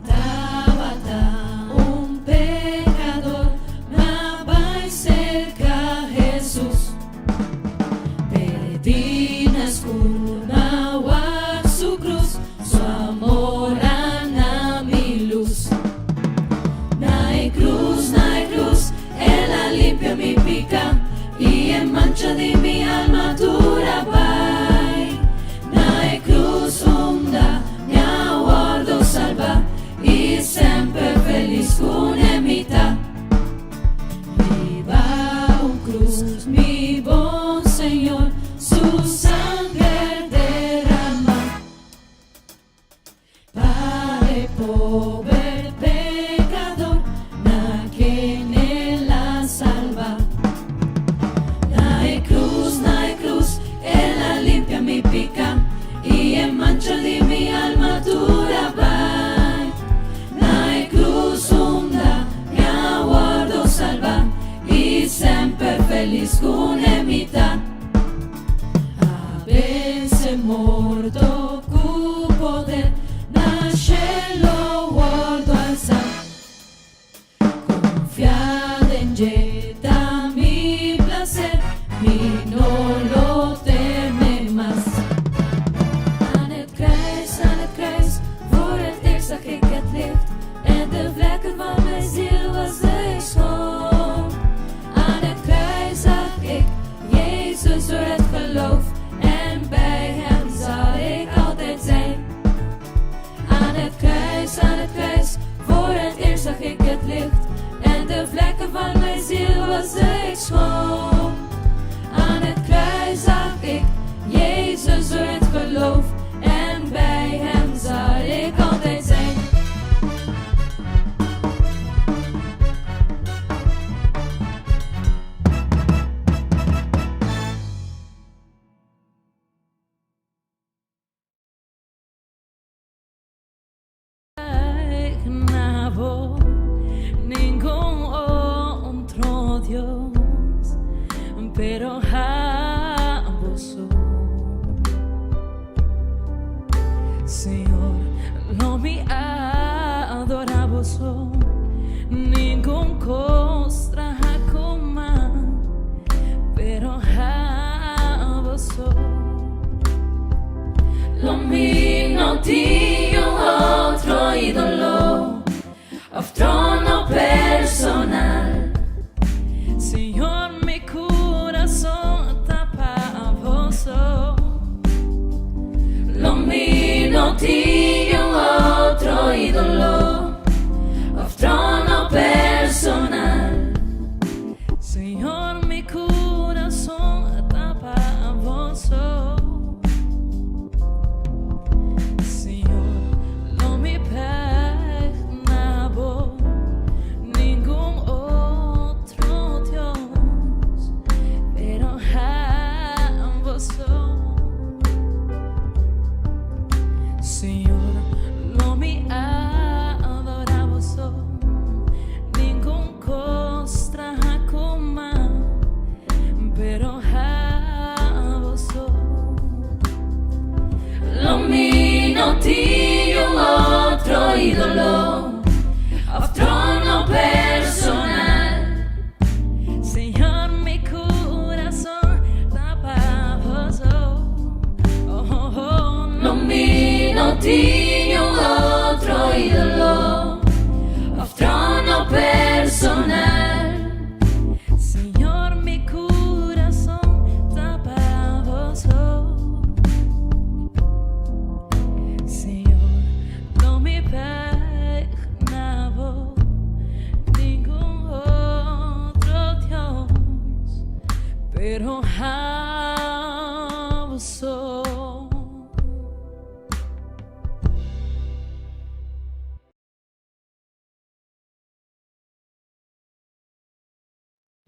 Speaker 4: Tabata, un pecador, ma vai cerca Jesús. Peregrina escuna a su cruz, su amor ana mi luz. Nae cruz, ella limpia mi pica y en mancha di mi alma dura vai. Nae cruz onda, mi aguardo salva y sempre feliz con emita. Viva un cruz, mi buen Señor, su sangre derrama para el pobre pecador, na quien él la salva. Nae cruz, ella limpia mi pica y en mancha di mi alma dura vai. Nae cruz onda, mi aguardo salva y sempre feliz con emita. Avesse morto cu poder, na cielo guardo alza. Confiad en Jeta mi placer, mi no lo teme más. Aan het kruis, voor het eerst zag ik het licht en de vlekken van mijn ziel was ik schoon. Aan het kruis zag ik Jezus door het geloof en bij hem zal ik altijd zijn. Aan het kruis, voor het eerst zag ik het licht en de vlekken van mijn ziel was ik schoon. Aan het kruis zag ik Jezus door het geloof en bij hem zal ik altijd zijn.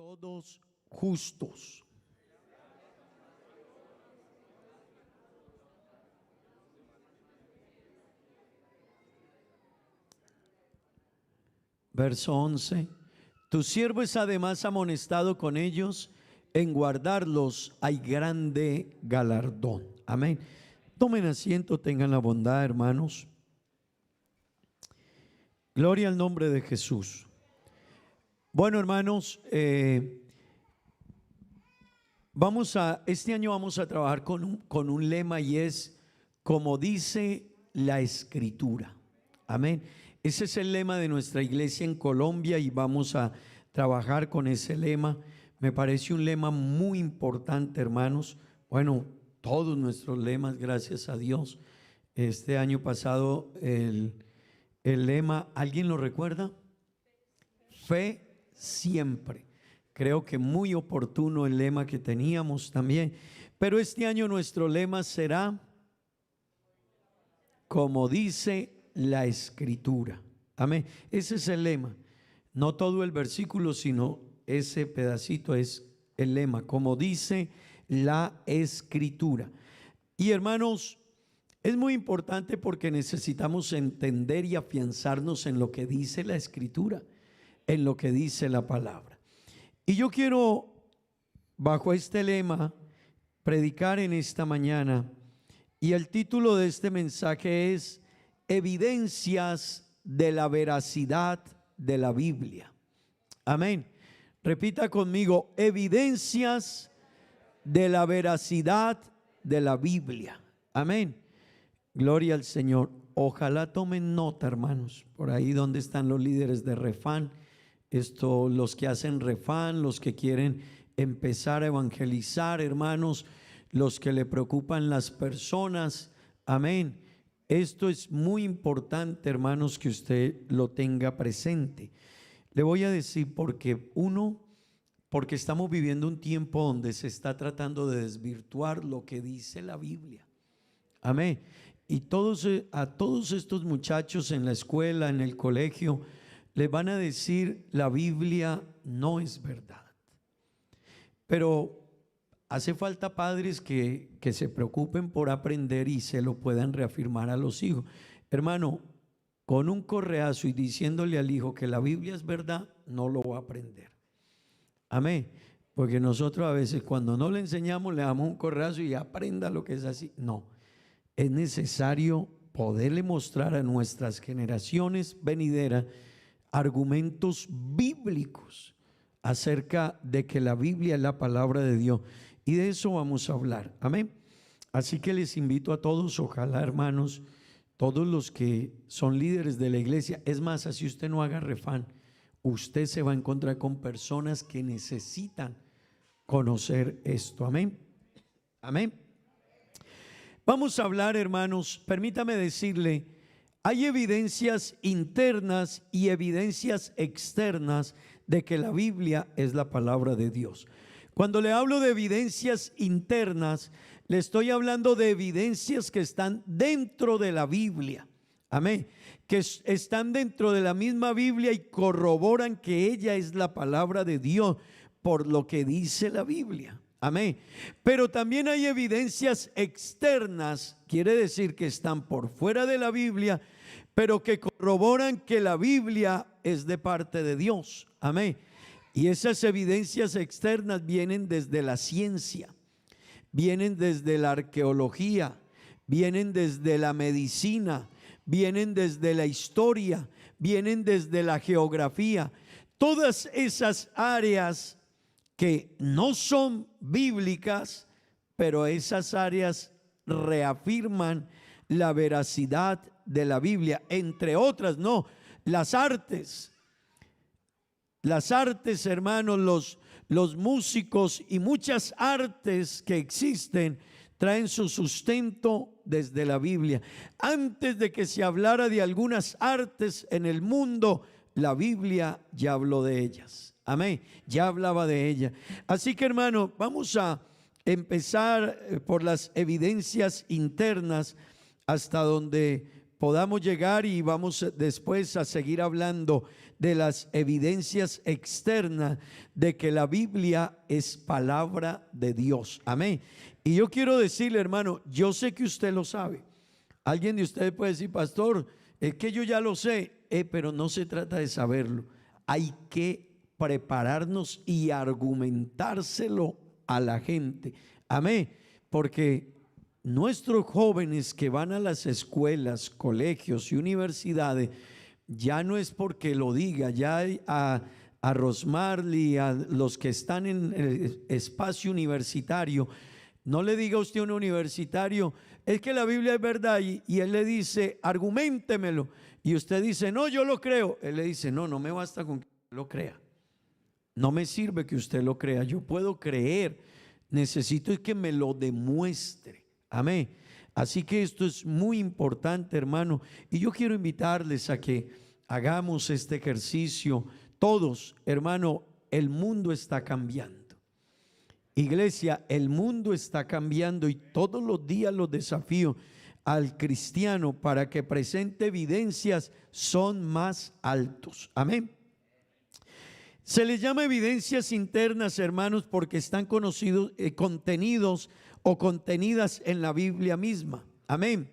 Speaker 3: todos justos. Verso 11. Tu siervo es además amonestado con ellos, en guardarlos hay grande galardón. Amén. Tomen asiento, tengan la bondad, hermanos. Gloria al nombre de Jesús. Bueno, hermanos, este año vamos a trabajar con un lema, y es como dice la Escritura. Amén. Ese es el lema de nuestra iglesia en Colombia y vamos a trabajar con ese lema. Me parece un lema muy importante, hermanos. Bueno, todos nuestros lemas, gracias a Dios. Este año pasado el lema, ¿alguien lo recuerda? Fe siempre. Creo que muy oportuno el lema que teníamos también. Pero este año nuestro lema será como dice la Escritura. Amén. Ese es el lema. No todo el versículo, sino ese pedacito es el lema, como dice la Escritura. Y hermanos, es muy importante porque necesitamos entender y afianzarnos en lo que dice la Escritura, en lo que dice la palabra. Y yo quiero, bajo este lema, predicar en esta mañana, y el título de este mensaje es Evidencias de la veracidad de la Biblia. Amén. Repita conmigo, evidencias de la veracidad de la Biblia. Amén. Gloria al Señor. Ojalá tomen nota, hermanos, por ahí donde están los líderes de Refán, los que hacen Refán, los que quieren empezar a evangelizar, hermanos, los que le preocupan las personas. Amén. Esto es muy importante, hermanos, que usted lo tenga presente. Le voy a decir porque estamos viviendo un tiempo donde se está tratando de desvirtuar lo que dice la Biblia. Amén. Y a todos estos muchachos en la escuela, en el colegio, les van a decir la Biblia no es verdad. Pero hace falta padres que se preocupen por aprender y se lo puedan reafirmar a los hijos. Hermano, con un correazo y diciéndole al hijo que la Biblia es verdad, no lo va a aprender. Amén. Porque nosotros a veces cuando no le enseñamos le damos un correazo y aprenda lo que es así. No, es necesario poderle mostrar a nuestras generaciones venideras argumentos bíblicos acerca de que la Biblia es la palabra de Dios. Y de eso vamos a hablar. Amén. Así que les invito a todos, ojalá, hermanos, todos los que son líderes de la iglesia. Es más, así usted no haga Refán, usted se va a encontrar con personas que necesitan conocer esto. Amén. Amén. Vamos a hablar, hermanos, permítame decirle, hay evidencias internas y evidencias externas de que la Biblia es la palabra de Dios. Cuando le hablo de evidencias internas, le estoy hablando de evidencias que están dentro de la Biblia. Amén. Que están dentro de la misma Biblia y corroboran que ella es la palabra de Dios por lo que dice la Biblia. Amén. Pero también hay evidencias externas, quiere decir que están por fuera de la Biblia, pero que corroboran que la Biblia es de parte de Dios. Amén. Y esas evidencias externas vienen desde la ciencia, vienen desde la arqueología, vienen desde la medicina, vienen desde la historia, vienen desde la geografía. Todas esas áreas que no son bíblicas, pero esas áreas reafirman la veracidad de la Biblia, entre otras, no, las artes, hermanos, los músicos y muchas artes que existen traen su sustento desde la Biblia. Antes de que se hablara de algunas artes en el mundo, la Biblia ya habló de ellas. Amén, ya hablaba de ella. Así que, hermano, vamos a empezar por las evidencias internas hasta donde podamos llegar y vamos después a seguir hablando de las evidencias externas de que la Biblia es palabra de Dios. Amén. Y yo quiero decirle, hermano, yo sé que usted lo sabe. Alguien de ustedes puede decir, pastor, es que yo ya lo sé, pero no se trata de saberlo. Hay que prepararnos y argumentárselo a la gente. Amén. Porque nuestros jóvenes que van a las escuelas, colegios y universidades, ya no es porque lo diga, ya a Rosmarly, a los que están en el espacio universitario, no le diga usted a un universitario, es que la Biblia es verdad, y él le dice, argumentemelo, y usted dice, no, yo lo creo. Él le dice, no, no me basta con que lo crea, no me sirve que usted lo crea, yo puedo creer, necesito que me lo demuestre. Amén. Así que esto es muy importante, hermano, y yo quiero invitarles a que hagamos este ejercicio todos. Hermano, el mundo está cambiando. Iglesia, el mundo está cambiando y todos los días los desafíos al cristiano para que presente evidencias son más altos. Amén. Se les llama evidencias internas, hermanos, porque están contenidos o contenidas en la Biblia misma. Amén.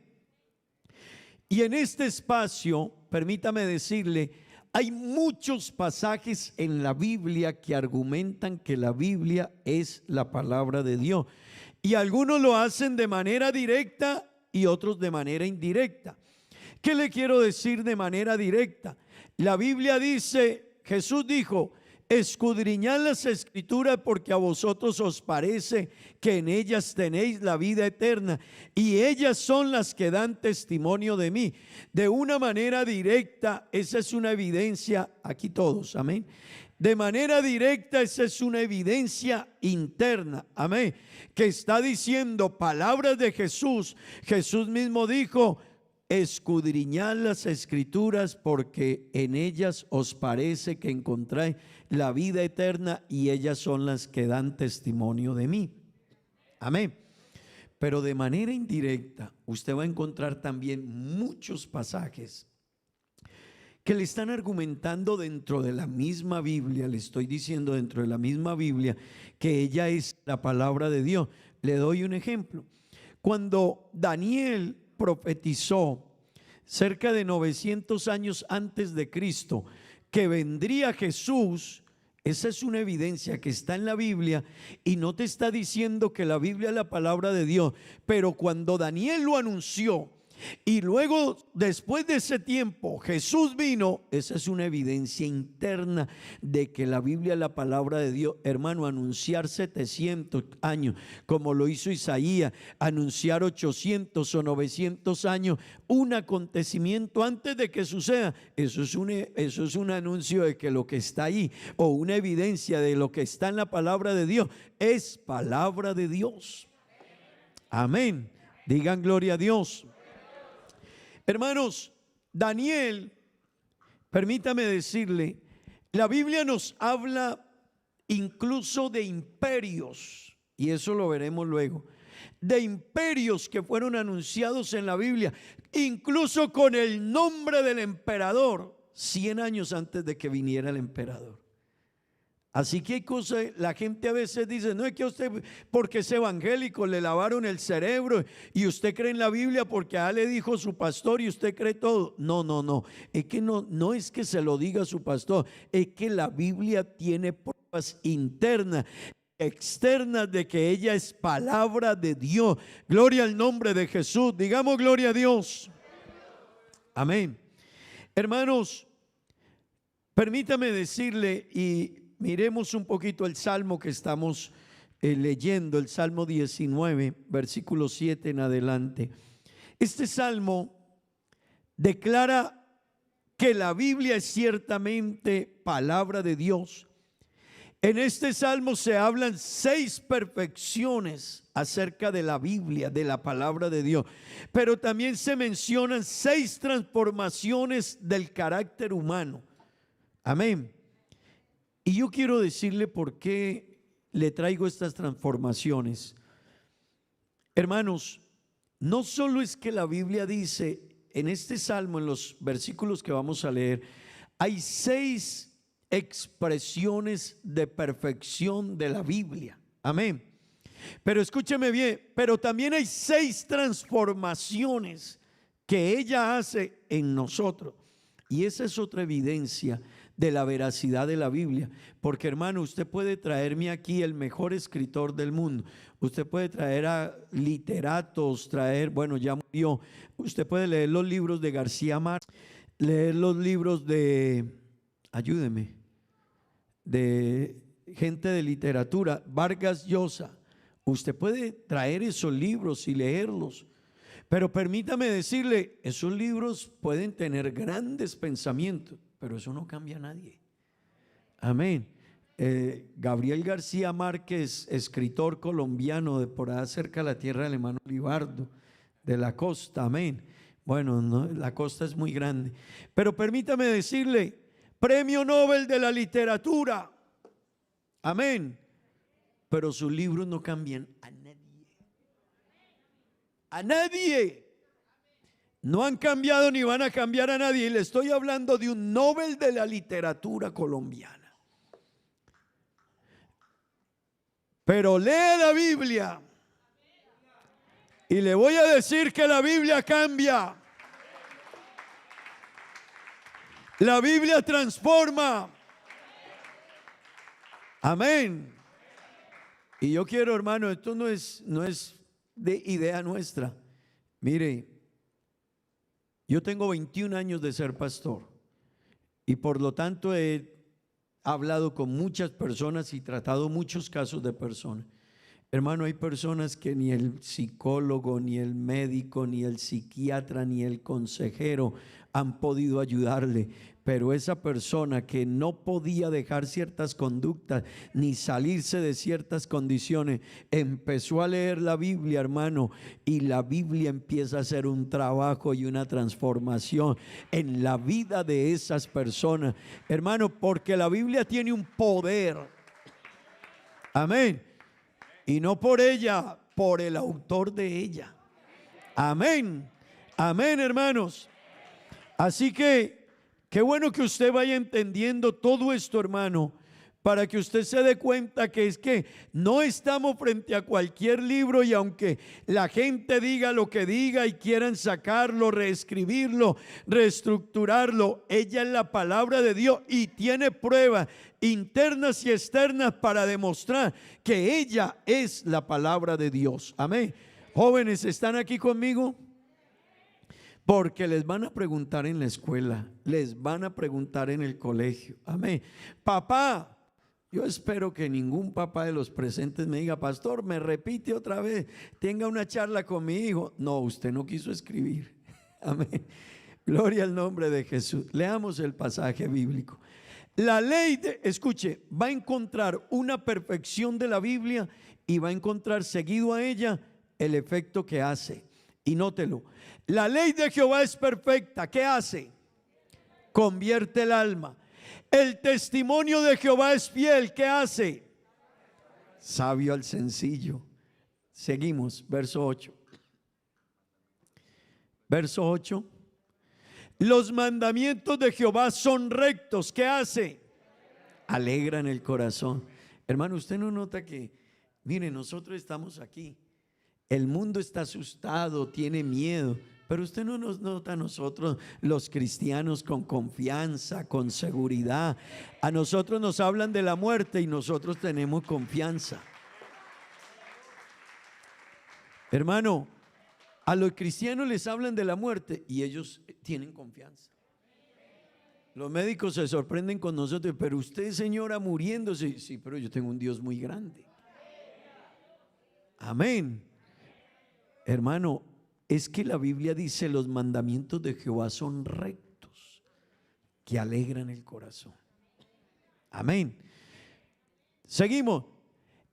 Speaker 3: Y en este espacio, permítame decirle, hay muchos pasajes en la Biblia que argumentan que la Biblia es la palabra de Dios. Y algunos lo hacen de manera directa y otros de manera indirecta. ¿Qué le quiero decir de manera directa? La Biblia dice, Jesús dijo, escudriñad las escrituras porque a vosotros os parece que en ellas tenéis la vida eterna y ellas son las que dan testimonio de mí. De una manera directa, esa es una evidencia, aquí todos, amén. De manera directa, esa es una evidencia interna, amén, que está diciendo palabras de Jesús. Jesús mismo dijo, escudriñad las escrituras porque en ellas os parece que encontráis la vida eterna y ellas son las que dan testimonio de mí. Amén. Pero de manera indirecta usted va a encontrar también muchos pasajes que le están argumentando dentro de la misma Biblia. Le estoy diciendo dentro de la misma Biblia que ella es la palabra de Dios. Le doy un ejemplo. Cuando Daniel profetizó cerca de 900 años antes de Cristo que vendría Jesús, esa es una evidencia que está en la Biblia y no te está diciendo que la Biblia es la palabra de Dios, pero cuando Daniel lo anunció y luego después de ese tiempo Jesús vino, esa es una evidencia interna de que la Biblia es la palabra de Dios. Hermano, anunciar 700 años como lo hizo Isaías, anunciar 800 o 900 años un acontecimiento antes de que suceda, eso es un anuncio de que lo que está ahí o una evidencia de lo que está en la palabra de Dios es palabra de Dios. Amén. Digan gloria a Dios. Hermanos, Daniel, permítame decirle, la Biblia nos habla incluso de imperios, y eso lo veremos luego, de imperios que fueron anunciados en la Biblia, incluso con el nombre del emperador, 100 años antes de que viniera el emperador. Así que hay cosas, la gente a veces dice, no es que usted porque es evangélico le lavaron el cerebro y usted cree en la Biblia porque a él le dijo su pastor y usted cree todo. No, es que no es que se lo diga su pastor, es que la Biblia tiene pruebas internas, externas de que ella es palabra de Dios. Gloria al nombre de Jesús, digamos gloria a Dios. Amén. Hermanos, permítame decirle y miremos un poquito el salmo que estamos leyendo, el Salmo 19, versículo 7 en adelante. Este salmo declara que la Biblia es ciertamente palabra de Dios. En este salmo se hablan 6 perfecciones acerca de la Biblia, de la palabra de Dios, pero también se mencionan 6 transformaciones del carácter humano. Amén. Y yo quiero decirle por qué le traigo estas transformaciones. Hermanos, no solo es que la Biblia dice en este salmo, en los versículos que vamos a leer, hay 6 expresiones de perfección de la Biblia. Amén. Pero escúcheme bien, pero también hay 6 transformaciones que ella hace en nosotros. Y esa es otra evidencia de la veracidad de la Biblia. Porque, hermano, usted puede traerme aquí el mejor escritor del mundo. Usted puede traer a literatos, bueno, ya murió. Usted puede leer los libros de García Márquez, leer los libros ayúdeme, de gente de literatura, Vargas Llosa. Usted puede traer esos libros y leerlos. Pero permítame decirle, esos libros pueden tener grandes pensamientos, pero eso no cambia a nadie. Amén. Gabriel García Márquez, escritor colombiano de por allá cerca de la tierra del hermano Libardo, de la costa, amén. Bueno, no, la costa es muy grande. Pero permítame decirle, Premio Nobel de la Literatura, amén. Pero sus libros no cambian a nadie. A nadie. No han cambiado ni van a cambiar a nadie. Y le estoy hablando de un Nobel de la literatura colombiana. Pero lee la Biblia y le voy a decir que la Biblia cambia. La Biblia transforma. Amén. Y yo quiero, hermano, esto no es de idea nuestra. Mire, yo tengo 21 años de ser pastor y por lo tanto he hablado con muchas personas y tratado muchos casos de personas. Hermano, hay personas que ni el psicólogo, ni el médico, ni el psiquiatra, ni el consejero han podido ayudarle. Pero esa persona que no podía dejar ciertas conductas ni salirse de ciertas condiciones, empezó a leer la Biblia, hermano, y la Biblia empieza a hacer un trabajo y una transformación en la vida de esas personas, hermano, porque la Biblia tiene un poder. Amén. Y no por ella, por el autor de ella. Amén. Amén, hermanos. Así que qué bueno que usted vaya entendiendo todo esto, hermano, para que usted se dé cuenta que es que no estamos frente a cualquier libro, y aunque la gente diga lo que diga y quieran sacarlo, reescribirlo, reestructurarlo, ella es la palabra de Dios y tiene pruebas internas y externas para demostrar que ella es la palabra de Dios. Amén. Jóvenes, ¿están aquí conmigo? Porque les van a preguntar en la escuela, les van a preguntar en el colegio. Amén. Papá, yo espero que ningún papá de los presentes me diga: pastor, me repite otra vez, tenga una charla con mi hijo. No, usted no quiso escribir. Amén. Gloria al nombre de Jesús. Leamos el pasaje bíblico. La ley escuche, va a encontrar una perfección de la Biblia y va a encontrar seguido a ella el efecto que hace. Y nótelo. La ley de Jehová es perfecta. ¿Qué hace? Convierte el alma. El testimonio de Jehová es fiel. ¿Qué hace? Sabio al sencillo. Seguimos, verso 8. Verso 8. Los mandamientos de Jehová son rectos. ¿Qué hace? Alegran el corazón. Hermano, usted no nota que, mire, nosotros estamos aquí. El mundo está asustado, tiene miedo, pero usted no nos nota a nosotros los cristianos con confianza, con seguridad. A nosotros nos hablan de la muerte y nosotros tenemos confianza. Hermano, a los cristianos les hablan de la muerte y ellos tienen confianza. Los médicos se sorprenden con nosotros: pero usted, señora, muriéndose. Sí, pero yo tengo un Dios muy grande. Amén. Hermano, es que la Biblia dice: los mandamientos de Jehová son rectos, que alegran el corazón. Amén. Seguimos.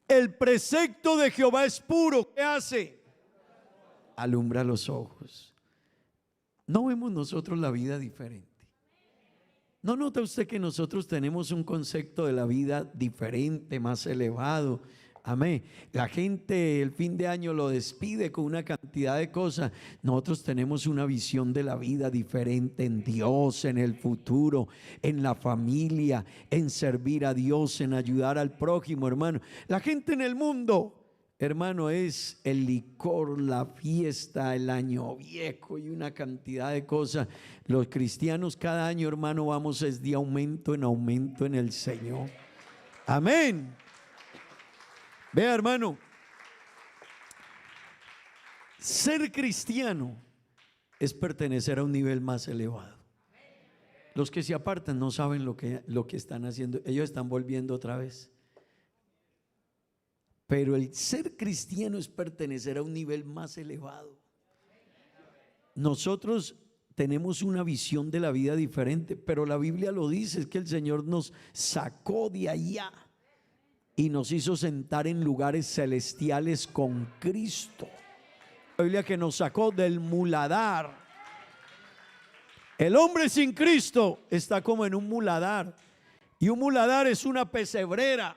Speaker 3: El precepto de Jehová es puro. ¿Qué hace? Alumbra los ojos. ¿No vemos nosotros la vida diferente? ¿No nota usted que nosotros tenemos un concepto de la vida diferente, más elevado, Amén. La gente el fin de año lo despide con una cantidad de cosas. Nosotros tenemos una visión de la vida diferente en Dios, en el futuro, en la familia, en servir a Dios, en ayudar al prójimo, hermano. La gente en el mundo, hermano, es el licor, la fiesta, el año viejo y una cantidad de cosas. Los cristianos cada año, hermano, vamos es de aumento en el Señor. Amén. Vea, hermano, ser cristiano es pertenecer a un nivel más elevado. Los que se apartan no saben lo que están haciendo. Ellos están volviendo otra vez. Pero el ser cristiano es pertenecer a un nivel más elevado. Nosotros tenemos una visión de la vida diferente, pero la Biblia lo dice, es que el Señor nos sacó de allá y nos hizo sentar en lugares celestiales con Cristo. La Biblia que nos sacó del muladar. El hombre sin Cristo está como en un muladar, y un muladar es una pesebrera,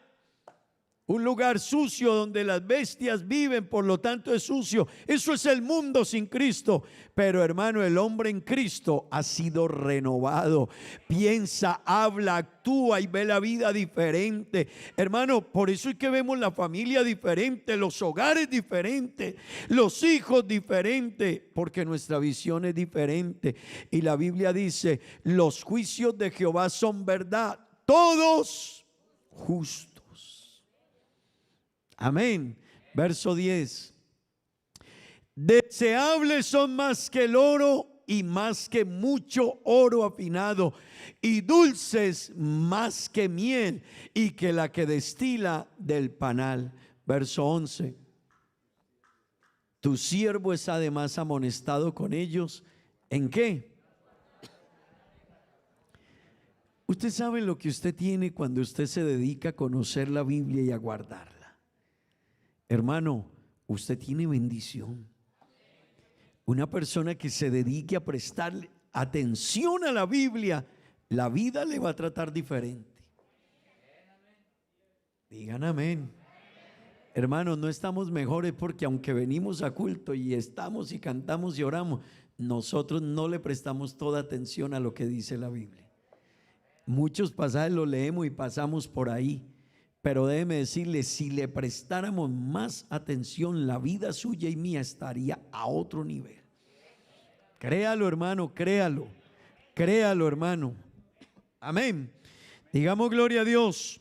Speaker 3: un lugar sucio donde las bestias viven, por lo tanto es sucio. Eso es el mundo sin Cristo. Pero hermano, el hombre en Cristo ha sido renovado. Piensa, habla, actúa y ve la vida diferente. Hermano, por eso es que vemos la familia diferente, los hogares diferentes, los hijos diferentes, porque nuestra visión es diferente. Y la Biblia dice, los juicios de Jehová son verdad, todos justos. Amén. Verso 10. Deseables son más que el oro y más que mucho oro afinado, y dulces más que miel y que la que destila del panal. Verso 11. Tu siervo es además amonestado con ellos. ¿En qué? Usted sabe lo que usted tiene cuando usted se dedica a conocer la Biblia y a guardarla. Hermano, usted tiene bendición. Una persona que se dedique a prestarle atención a la Biblia, la vida le va a tratar diferente. Digan amén. Hermanos, no estamos mejores porque aunque venimos a culto y estamos y cantamos y oramos, nosotros no le prestamos toda atención a lo que dice la Biblia. Muchos pasajes los leemos y pasamos por ahí. Pero déjeme decirle, si le prestáramos más atención, la vida suya y mía estaría a otro nivel. Créalo, hermano, créalo. Créalo, hermano. Amén. Digamos gloria a Dios.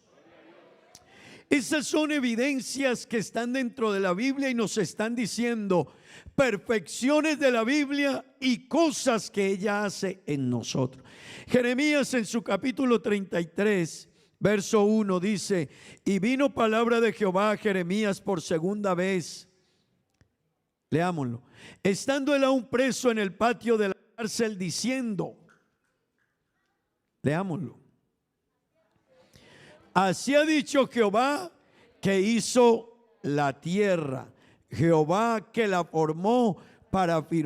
Speaker 3: Esas son evidencias que están dentro de la Biblia y nos están diciendo perfecciones de la Biblia y cosas que ella hace en nosotros. Jeremías en su capítulo 33, verso 1 dice: y vino palabra de Jehová a Jeremías por segunda vez. Leámoslo. Estando él aún preso en el patio de la cárcel, diciendo, leámoslo: así ha dicho Jehová que hizo la tierra, Jehová que la formó para firmar